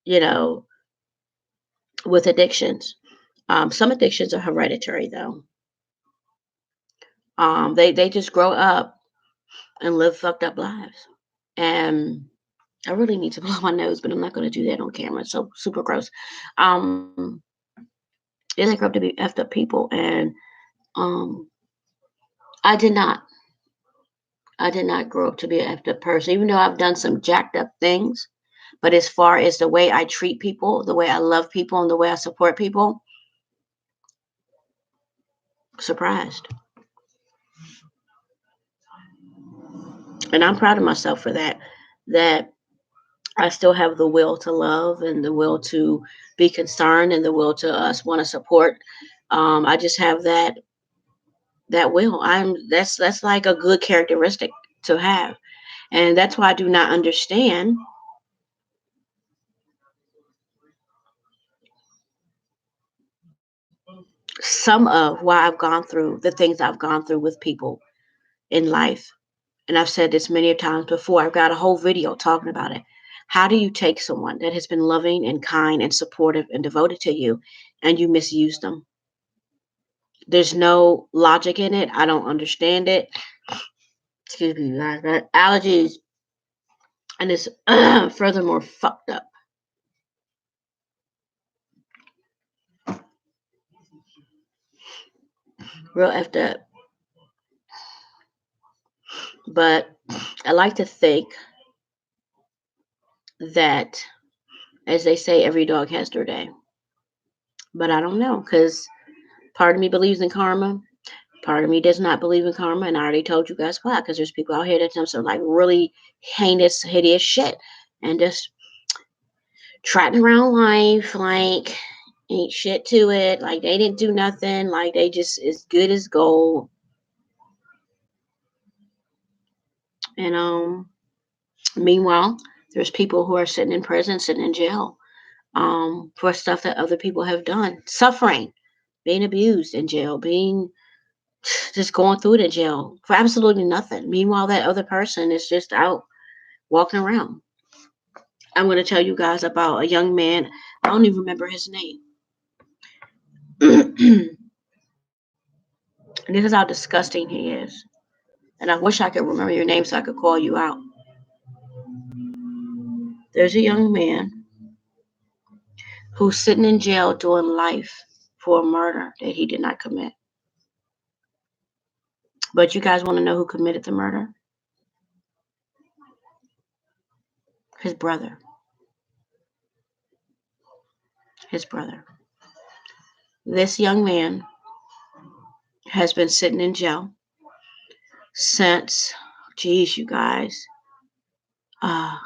you know, with addictions. Some addictions are hereditary, though. They just grow up and live fucked up lives. And I really need to blow my nose, but I'm not going to do that on camera. It's so super gross. Um, yeah, they grow up to be effed up people, and um, I did not. I did not grow up to be an effed up person, even though I've done some jacked up things. But as far as the way I treat people, the way I love people, and the way I support people, surprised. And I'm proud of myself for that. That I still have the will to love and the will to be concerned and the will to us want to support. I just have that will. That's like a good characteristic to have. And that's why I do not understand some of why I've gone through the things I've gone through with people in life. And I've said this many times before. I've got a whole video talking about it. How do you take someone that has been loving and kind and supportive and devoted to you and you misuse them? There's no logic in it. I don't understand it. Excuse me, guys. But allergies, and it's furthermore fucked up. Real effed up. But I like to think that, as they say, every dog has their day. But I don't know, because part of me believes in karma. Part of me does not believe in karma, and I already told you guys why. Because there's people out here that do some like really heinous, hideous shit, and just trotting around life like ain't shit to it. Like they didn't do nothing. Like they just as good as gold. And meanwhile, there's people who are sitting in prison, sitting in jail, for stuff that other people have done, suffering, being abused in jail, being just going through it in jail for absolutely nothing. Meanwhile, that other person is just out walking around. I'm going to tell you guys about a young man. I don't even remember his name. This is how disgusting he is. And I wish I could remember your name so I could call you out. There's a young man who's sitting in jail doing life for a murder that he did not commit. But you guys want to know who committed the murder? His brother. His brother. This young man has been sitting in jail since, geez, you guys, the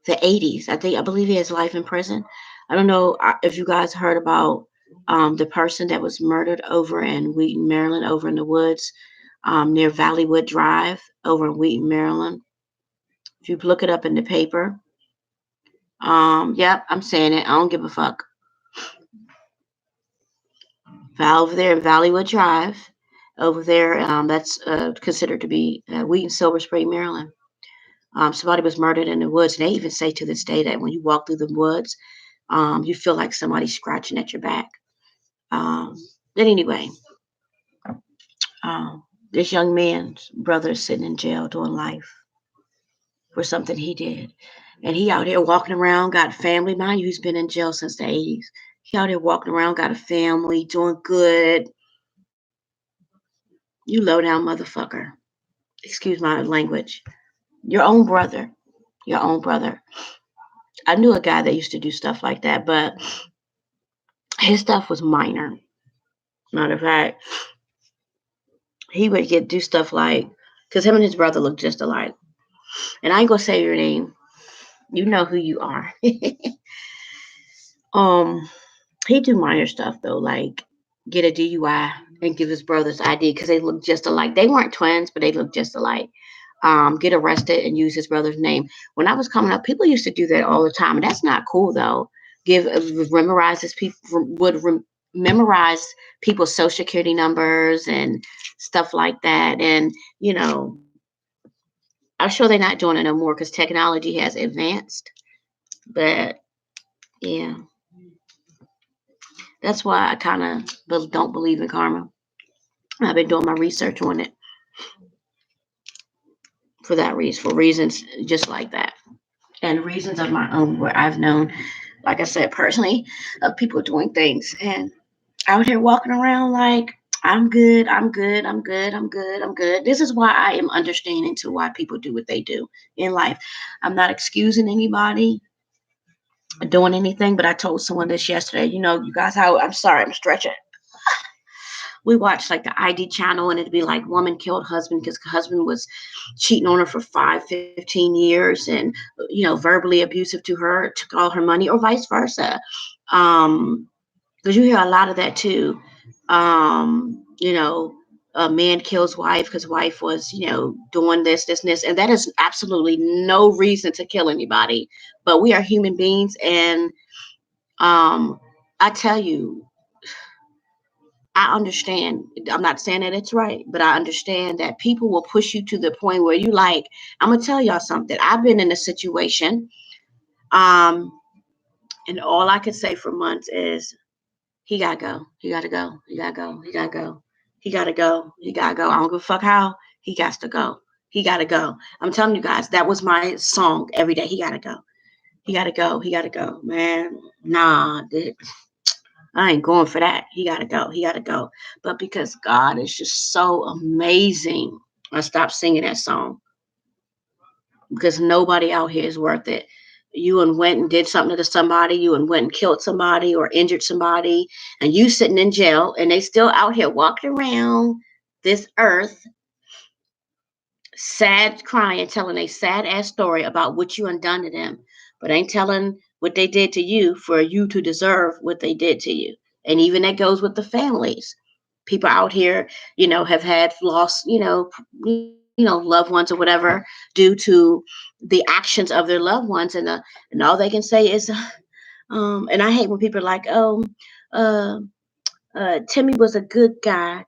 80s. I believe he has life in prison. I don't know if you guys heard about the person that was murdered over in Wheaton, Maryland, over in the woods near Valleywood Drive over in Wheaton, Maryland. If you look it up in the paper, yep, I'm saying it. I don't give a fuck. Over there in Valleywood Drive, over there, that's considered to be Wheaton, Silver Spring, Maryland. Somebody was murdered in the woods. And they even say to this day that when you walk through the woods, you feel like somebody's scratching at your back. But anyway, this young man's brother is sitting in jail doing life for something he did. And he out here walking around, got family. Mind you, he's been in jail since the 80s. He out here walking around, got a family, doing good. You low down motherfucker. Excuse my language. Your own brother. Your own brother. I knew a guy that used to do stuff like that, but his stuff was minor. Matter of fact, he would do stuff like, because him and his brother look just alike. And I ain't gonna say your name. You know who you are. He do minor stuff though, like get a DUI and give his brother's ID because they look just alike. They weren't twins, but they look just alike. Get arrested and use his brother's name. When I was coming up, people used to do that all the time, and that's not cool though. Memorize people's social security numbers and stuff like that, and I'm sure they're not doing it no more because technology has advanced. But yeah, that's why I kind of don't believe in karma. I've been doing my research on it for that reason, for reasons just like that, and reasons of my own where I've known, like I said, personally, of people doing things and out here walking around like I'm good, I'm good, I'm good, I'm good, I'm good. This is why I am understanding to why people do what they do in life. I'm not excusing anybody doing anything, but I told someone this yesterday. You guys, how I'm sorry, I'm stretching. We watched like the ID channel, and it'd be like woman killed husband because husband was cheating on her for 15 years and verbally abusive to her, took all her money, or vice versa. Because you hear a lot of that too. A man kills wife because wife was, doing this, and this, and that is absolutely no reason to kill anybody. But we are human beings, and I tell you, I understand. I'm not saying that it's right, but I understand that people will push you to the point where you like, I'm gonna tell y'all something. I've been in a situation, and all I could say for months is, he gotta go. He gotta go. He gotta go. He gotta go. He gotta go. He gotta go. I don't give a fuck how. He got to go. He gotta go. I'm telling you guys, that was my song every day. He gotta go. He gotta go. He gotta go. Man, nah, dude. I ain't going for that. He got to go. He got to go. But because God is just so amazing, I stopped singing that song because nobody out here is worth it. You and went and did something to somebody, you and went and killed somebody or injured somebody, and you sitting in jail, and they still out here walking around this earth, sad, crying, telling a sad ass story about what you undone to them, but ain't telling what they did to you for you to deserve what they did to you. And even that goes with the families. People out here, have had lost, loved ones or whatever due to the actions of their loved ones, and all they can say is, and I hate when people are like, oh, uh, Timmy was a good guy.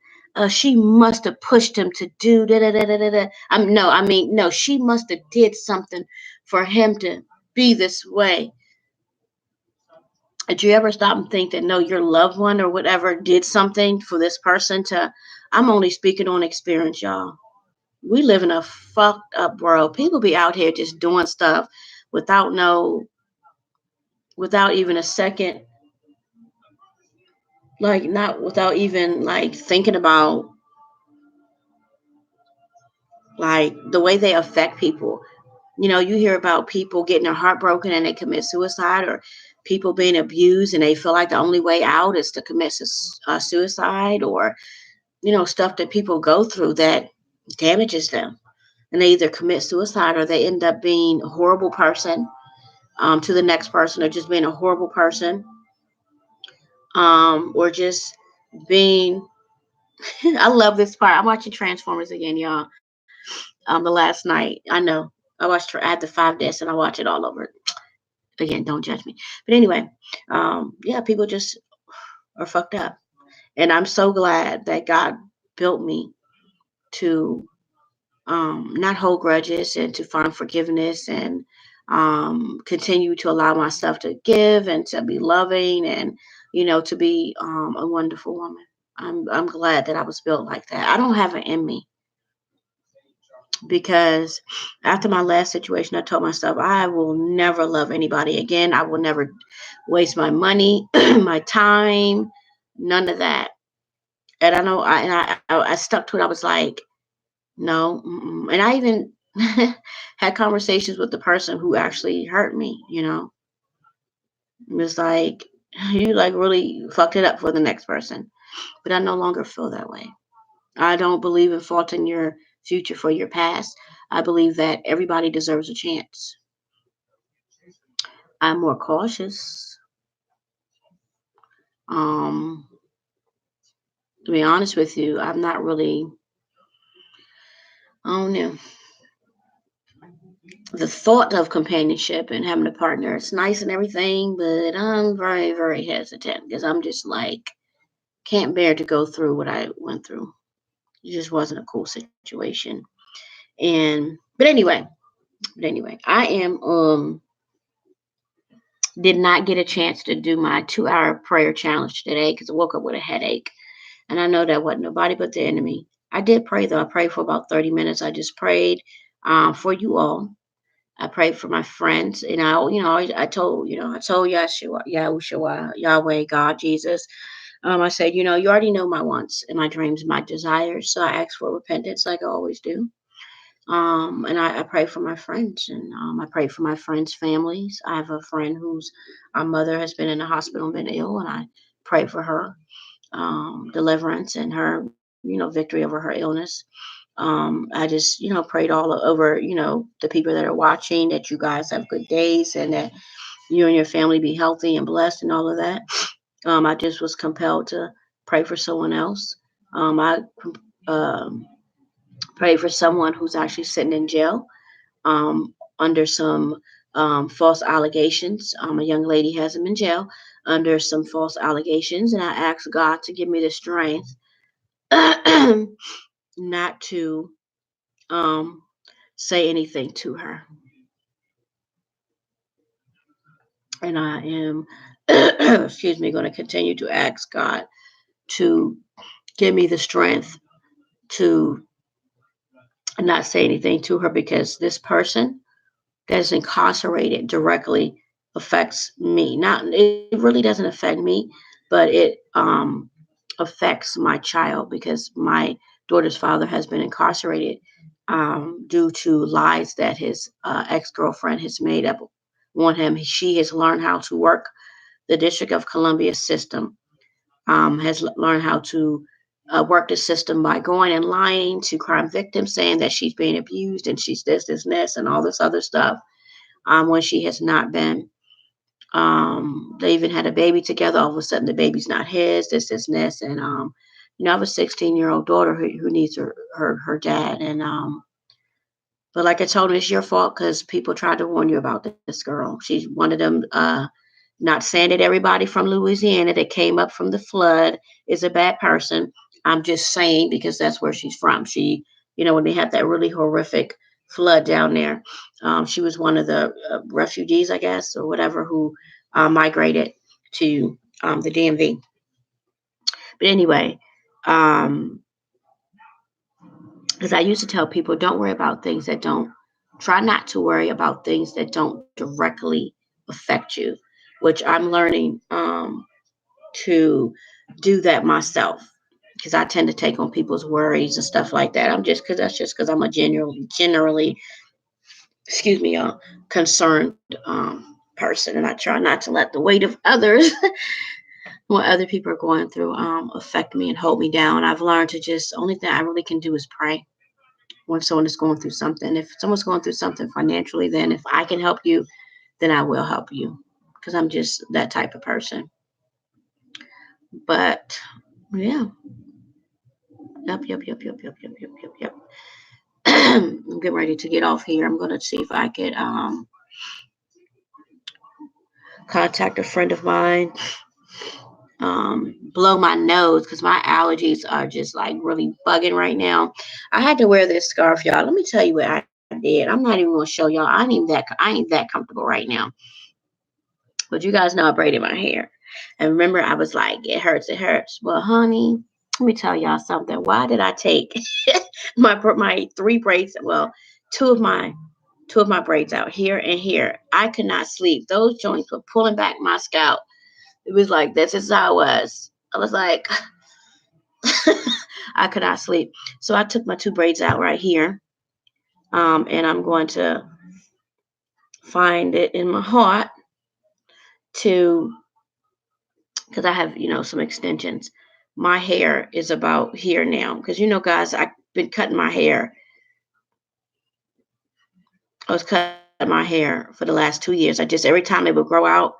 She must have pushed him to do da da da da da. Da. No, I mean, no, she must have did something for him to be this way. Did you ever stop and think that no, your loved one or whatever did something for this person to? I'm only speaking on experience, y'all. We live in a fucked up world. People be out here just doing stuff without no, without even a second, like not without even like thinking about like the way they affect people. You hear about people getting their heart broken and they commit suicide, or people being abused and they feel like the only way out is to commit suicide, or stuff that people go through that damages them, and they either commit suicide or they end up being a horrible person to the next person, or just being a horrible person, or just being. I love this part. I'm watching Transformers again, y'all. The last night, I know I had the 5 discs and I watch it all over again. Don't judge me, but anyway, yeah, people just are fucked up, and I'm so glad that God built me to not hold grudges and to find forgiveness, and continue to allow myself to give and to be loving, and to be a wonderful woman. I'm glad that I was built like that. I don't have it in me, because after my last situation, I told myself I will never love anybody again. I will never waste my money, my time, none of that. And I know I stuck to it. I was like, no. Mm-mm. And I even had conversations with the person who actually hurt me. It was like, you like really fucked it up for the next person. But I no longer feel that way. I don't believe in faulting your future for your past. I believe that everybody deserves a chance. I'm more cautious. Um, to be honest with you, I'm not really. I don't know. The thought of companionship and having a partner, it's nice and everything, but I'm very, very hesitant because I'm just like can't bear to go through what I went through. It just wasn't a cool situation. And but anyway, I am did not get a chance to do my 2 hour prayer challenge today because I woke up with a headache. And I know that wasn't nobody but the enemy. I did pray though. I prayed for about 30 minutes. I just prayed for you all. I prayed for my friends, and I told Yahshua, Yahushua, Yahweh, God, Jesus. I said, you already know my wants and my dreams, my desires. So I asked for repentance, like I always do. And I pray for my friends, and I pray for my friends' families. I have a friend whose mother has been in the hospital and been ill, and I pray for her deliverance and her, victory over her illness. I just, prayed all over, the people that are watching, that you guys have good days and that you and your family be healthy and blessed and all of that. I just was compelled to pray for someone else. I um, prayed for someone who's actually sitting in jail under some false allegations. A young lady has him in jail under some false allegations, and I asked God to give me the strength not to um, say anything to her. And I am, excuse me, going to continue to ask God to give me the strength to not say anything to her, because this person that is incarcerated directly affects me. Not, it really doesn't affect me, but it affects my child because my daughter's father has been incarcerated due to lies that his ex-girlfriend has made up on him. She has learned how to work the District of Columbia system, has learned how to work the system by going and lying to crime victims, saying that she's being abused and she's this, and this, and all this other stuff, when she has not been. They even had a baby together. All of a sudden, the baby's not his. This, and this, and I have a 16-year-old daughter who needs her dad, and but like I told him, it's your fault because people tried to warn you about this girl. She's one of them. Not saying that everybody from Louisiana that came up from the flood is a bad person. I'm just saying because that's where she's from. She, when they had that really horrific flood down there, she was one of the refugees, I guess, or whatever, who migrated to the DMV. But anyway, because I used to tell people, don't worry about things that don't, try not to worry about things that don't directly affect you, which I'm learning to do that myself because I tend to take on people's worries and stuff like that. That's just because I'm a generally, excuse me, concerned person, and I try not to let the weight of others, what other people are going through, affect me and hold me down. I've learned to just, only thing I really can do is pray when someone is going through something. If someone's going through something financially, then if I can help you, then I will help you because I'm just that type of person. But yeah, yep. I'm getting ready to get off here. I'm going to see if I could contact a friend of mine, blow my nose because my allergies are just like really bugging right now. I had to wear this scarf, y'all. Let me tell you what I did. I'm not even going to show y'all. I ain't that comfortable right now. But you guys know I braided my hair. And remember, I was like, it hurts. Well, honey, let me tell y'all something. Why did I take my three braids? Well, two of my braids out here and here. I could not sleep. Those joints were pulling back my scalp. It was like this is how I was like, I could not sleep. So I took my two braids out right here. And I'm going to find it in my heart to, because I have, some extensions. My hair is about here now. Because, guys, I've been cutting my hair. I was cutting my hair for the last 2 years. Every time it would grow out,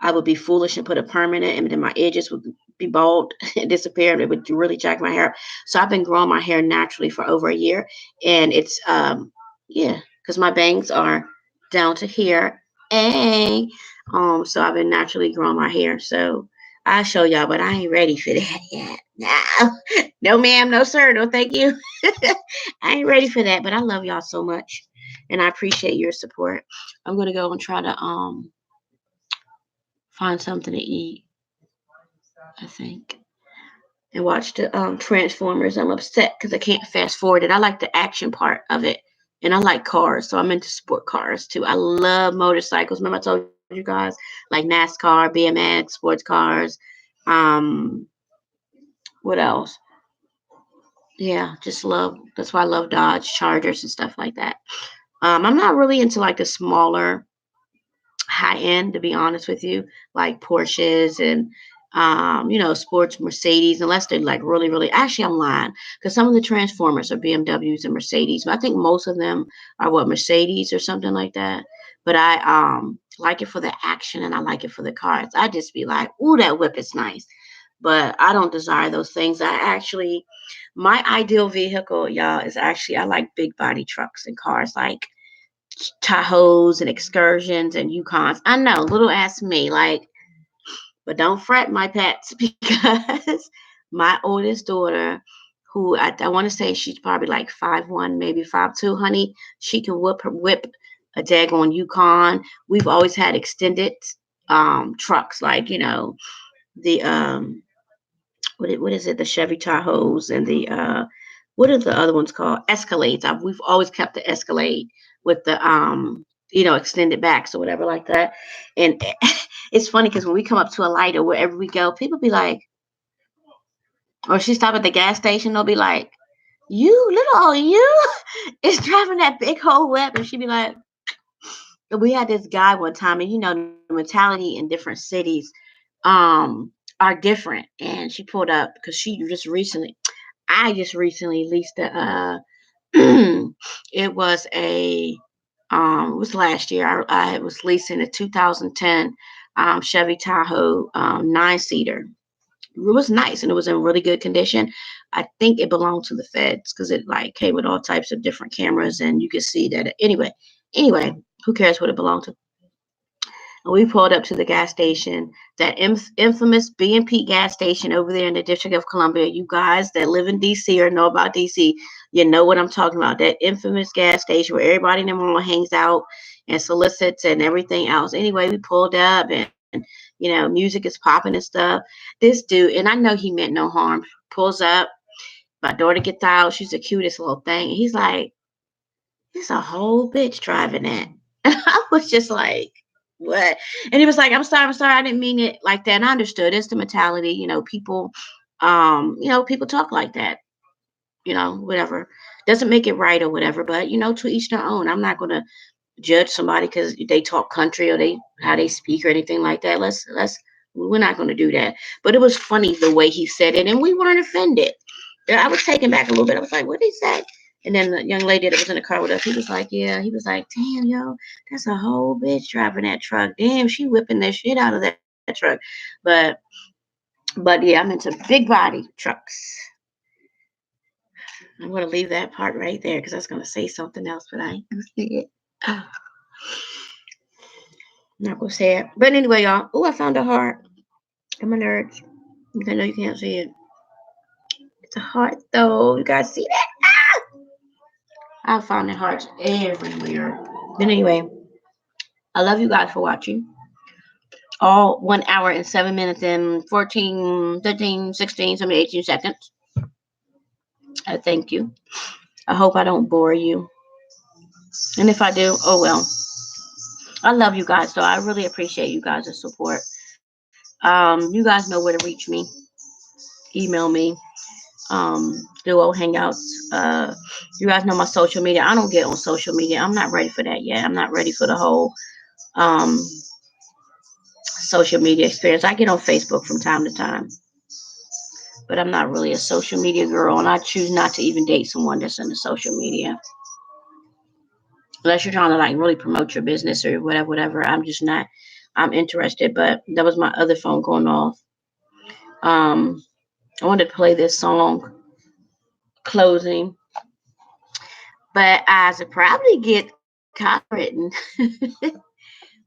I would be foolish and put a perm in it, and then my edges would be bald and disappear, and it would really jack my hair. So I've been growing my hair naturally for over a year, and it's because my bangs are down to here, and so I've been naturally growing my hair. So I'll show y'all, but I ain't ready for that yet. No, ma'am, no, sir, no, thank you. I ain't ready for that, but I love y'all so much, and I appreciate your support. I'm gonna go and try to find something to eat, I think, and watch the Transformers. I'm upset because I can't fast forward it. I like the action part of it, and I like cars, so I'm into sport cars too. I love motorcycles. Remember I told you guys, like NASCAR, BMX, sports cars. What else? Yeah, just love. That's why I love Dodge Chargers and stuff like that. I'm not really into like the smaller high end, to be honest with you, like Porsches and sports Mercedes, unless they're like really, really. Actually, I'm lying because some of the Transformers are BMWs and Mercedes, but I think most of them are what, Mercedes or something like that. But I like it for the action and I like it for the cars. I just be like, ooh, that whip is nice. But I don't desire those things. My ideal vehicle, y'all, is actually I like big body trucks and cars like Tahoes and Excursions and Yukons. I know, little ass me, like, but don't fret, my pets, because my oldest daughter, who I want to say she's probably like 5'1", maybe 5'2", honey, she can whip a daggone Yukon. We've always had extended trucks, like the what is it? The Chevy Tahoes and the what are the other ones called? Escalades. We've always kept the Escalade with the extended backs or whatever like that. And It's funny because when we come up to a light or wherever we go, people be like, or she stop at the gas station, they'll be like, "You little old you is driving that big old whip," and she'd be like, we had this guy one time, and the mentality in different cities are different. And she pulled up because I just recently leased a it was it was last year. I was leasing a 2010 Chevy Tahoe 9-seater. It was nice and it was in really good condition. I think it belonged to the feds because it like came with all types of different cameras and you could see that. Anyway, who cares what it belonged to? And we pulled up to the gas station, that infamous B&P gas station over there in the District of Columbia. You guys that live in DC or know about DC, you know what I'm talking about. That infamous gas station where everybody in the mall hangs out and solicits and everything else. Anyway, we pulled up and music is popping and stuff. This dude, and I know he meant no harm, pulls up. My daughter gets out. She's the cutest little thing. And he's like, "It's a whole bitch driving that." And I was just like, what? And he was like, I'm sorry, I didn't mean it like that. And I understood it's the mentality, people people talk like that, whatever. Doesn't make it right or whatever, but to each their own. I'm not gonna judge somebody because they talk country or how they speak or anything like that. We're not gonna do that. But it was funny the way he said it, and we weren't offended. I was taken back a little bit. I was like, what did he say? And then the young lady that was in the car with us, he was like, yeah. He was like, damn, yo, that's a whole bitch driving that truck. Damn, she whipping that shit out of that truck. But yeah, I'm into big body trucks. I'm going to leave that part right there because I was going to say something else, but I ain't going to say it. I'm not going to say it. But anyway, y'all. Oh, I found a heart. I'm a nerd. I know you can't see it. It's a heart, though. You guys see that? I found the hearts everywhere. But anyway, I love you guys for watching. All 1 hour and 7 minutes and 14, 13, 16, 17, 18 seconds. I thank you. I hope I don't bore you. And if I do, oh well. I love you guys, though. I really appreciate you guys' support. You guys know where to reach me. Email me. Duo Hangouts. You guys know my social media. I don't get on social media. I'm not ready for that yet. I'm not ready for the whole social media experience. I get on Facebook from time to time, but I'm not really a social media girl, and I choose not to even date someone that's in the social media. Unless you're trying to like really promote your business or whatever. I'm just not. I'm interested, but that was my other phone going off. I wanted to play this song, Closing, but I should probably get copywritten.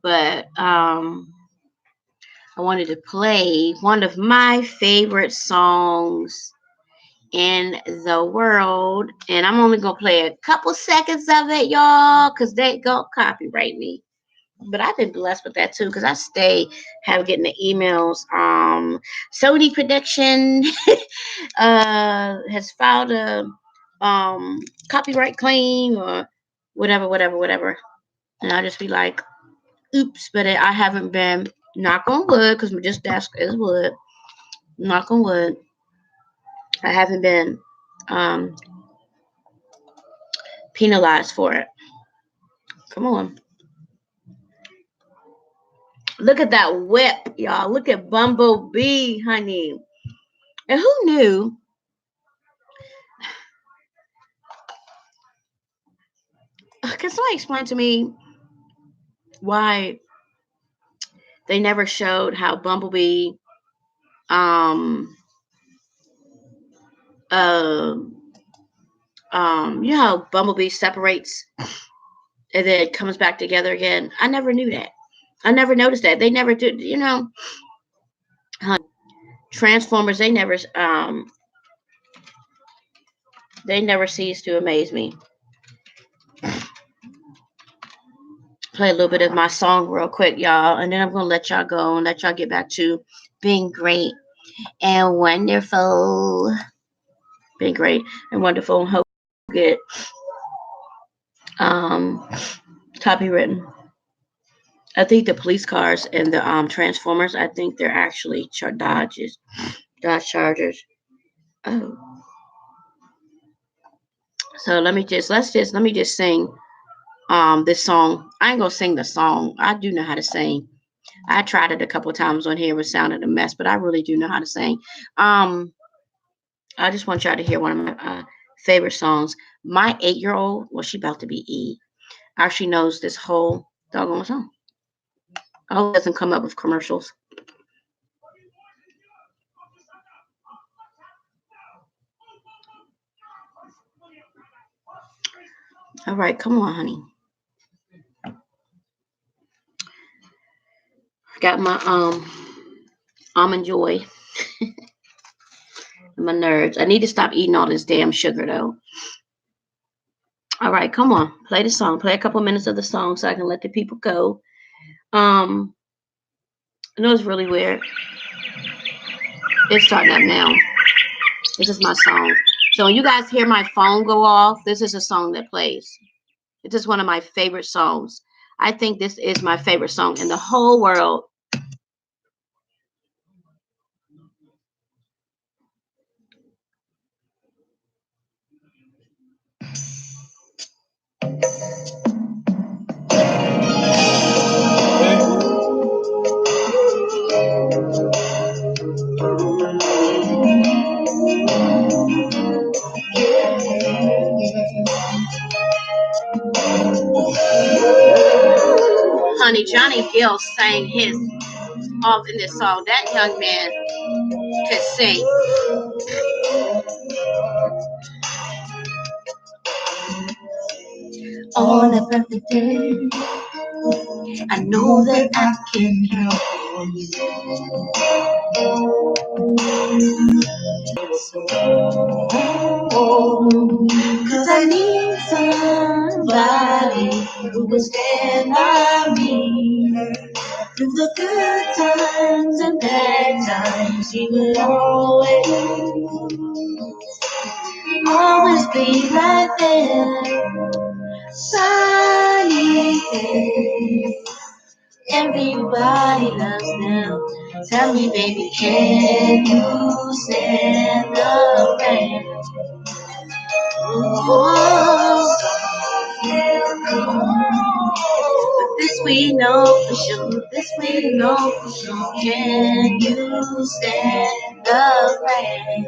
But I wanted to play one of my favorite songs in the world, and I'm only gonna play a couple seconds of it, y'all, because they go copyright me. But I've been blessed with that too, because I have getting the emails. Sony Production has filed a copyright claim or whatever, and I'll just be like, oops. But I haven't been, knock on wood, because my just desk is wood. Knock on wood. I haven't been penalized for it. Come on. Look at that whip, y'all. Look at Bumblebee, honey. And who knew? Can somebody explain to me why they never showed how Bumblebee you know how Bumblebee separates and then it comes back together again? I never knew that. I never noticed that. They never did, Transformers, they never cease to amaze me. Play a little bit of my song real quick, y'all, and then I'm gonna let y'all go and let y'all get back to being great and wonderful. Being great and wonderful, and hope you get copywritten. I think the police cars and the Transformers, I think they're actually Dodge Chargers. Oh, so let me just sing this song. I ain't gonna sing the song. I do know how to sing. I tried it a couple times on here. It sounded a mess, but I really do know how to sing. Um, I just want y'all to hear one of my favorite songs. My 8-year-old, well, she about to be E, actually knows this whole doggone song. I hope it doesn't come up with commercials. All right, come on, honey. Got my almond joy and my nerves. I need to stop eating all this damn sugar though. All right, come on. Play the song. Play a couple minutes of the song so I can let the people go. I know it's really weird. It's starting up now. This is my song. So when you guys hear my phone go off, this is a song that plays. It's just one of my favorite songs. I think this is my favorite song in the whole world. Honey, Johnny Gill sang his off in this song. That young man could sing. On a perfect day, I know that I can help you. Cause I need somebody who will stand by me through the good times and bad times. He will always be right there. Sunny day. Everybody loves them. Tell me, baby, can you stand the rain? Oh, but this we know for sure. This we know for sure. Can you stand the rain?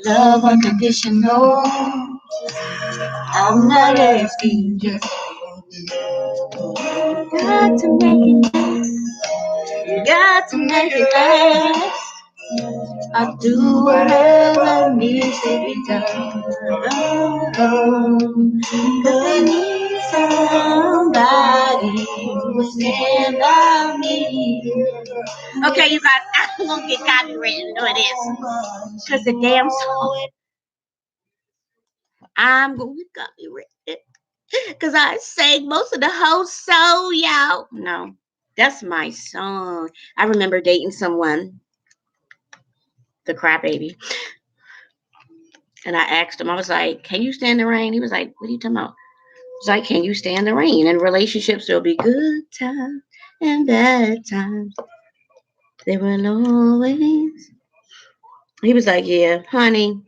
Love unconditional. I'm not asking, just got to make it last. You got to make it last. I'll do whatever needs to be done. Cause I need somebody who will stand by me. Okay, you guys, I'm gonna get copywritten doing this. Cause the damn song. I'm gonna get copywritten. Cause I sang most of the whole song, y'all. No, that's my song. I remember dating someone, the crybaby. And I asked him, I was like, can you stand the rain? He was like, what are you talking about? I was like, can you stand the rain? In relationships, there'll be good times and bad times. They will always. He was like, yeah, honey.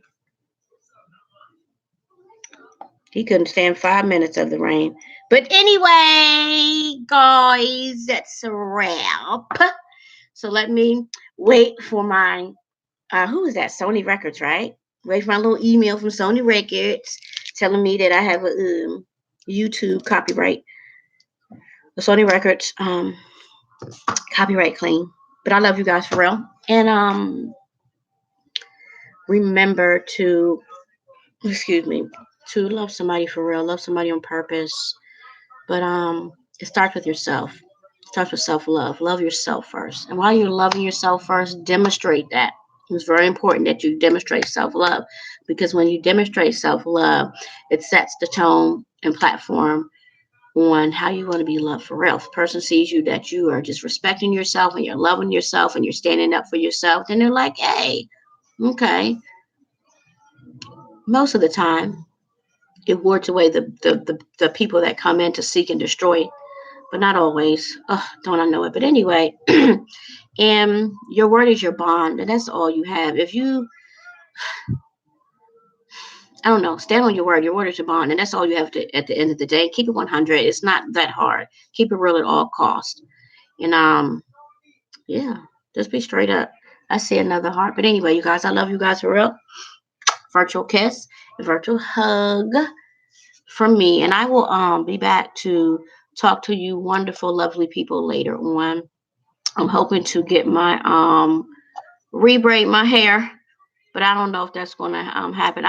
He couldn't stand 5 minutes of the rain. But anyway, guys, that's a wrap. So let me wait for my, who is that? Sony Records, right? Wait for my little email from Sony Records telling me that I have a YouTube copyright. The Sony Records copyright claim. But I love you guys for real. And remember to, to love somebody for real, love somebody on purpose. But it starts with yourself. It starts with self-love. Love yourself first. And while you're loving yourself first, demonstrate that. It's very important that you demonstrate self-love, because when you demonstrate self-love, it sets the tone and platform on how you want to be loved for real. If a person sees you that you are just respecting yourself and you're loving yourself and you're standing up for yourself, then they're like, hey, okay. Most of the time, it wards away the people that come in to seek and destroy, but not always. Don't I know it? But anyway, and your word is your bond, and that's all you have. If you, I don't know, stand on your word. Your word is your bond, and that's all you have to at the end of the day. Keep it 100. It's not that hard. Keep it real at all costs. And yeah, just be straight up. I see another heart. But anyway, you guys, I love you guys for real. Virtual kiss, virtual hug from me. And I will be back to talk to you wonderful, lovely people later on. I'm hoping to get my rebraid my hair, but I don't know if that's gonna happen.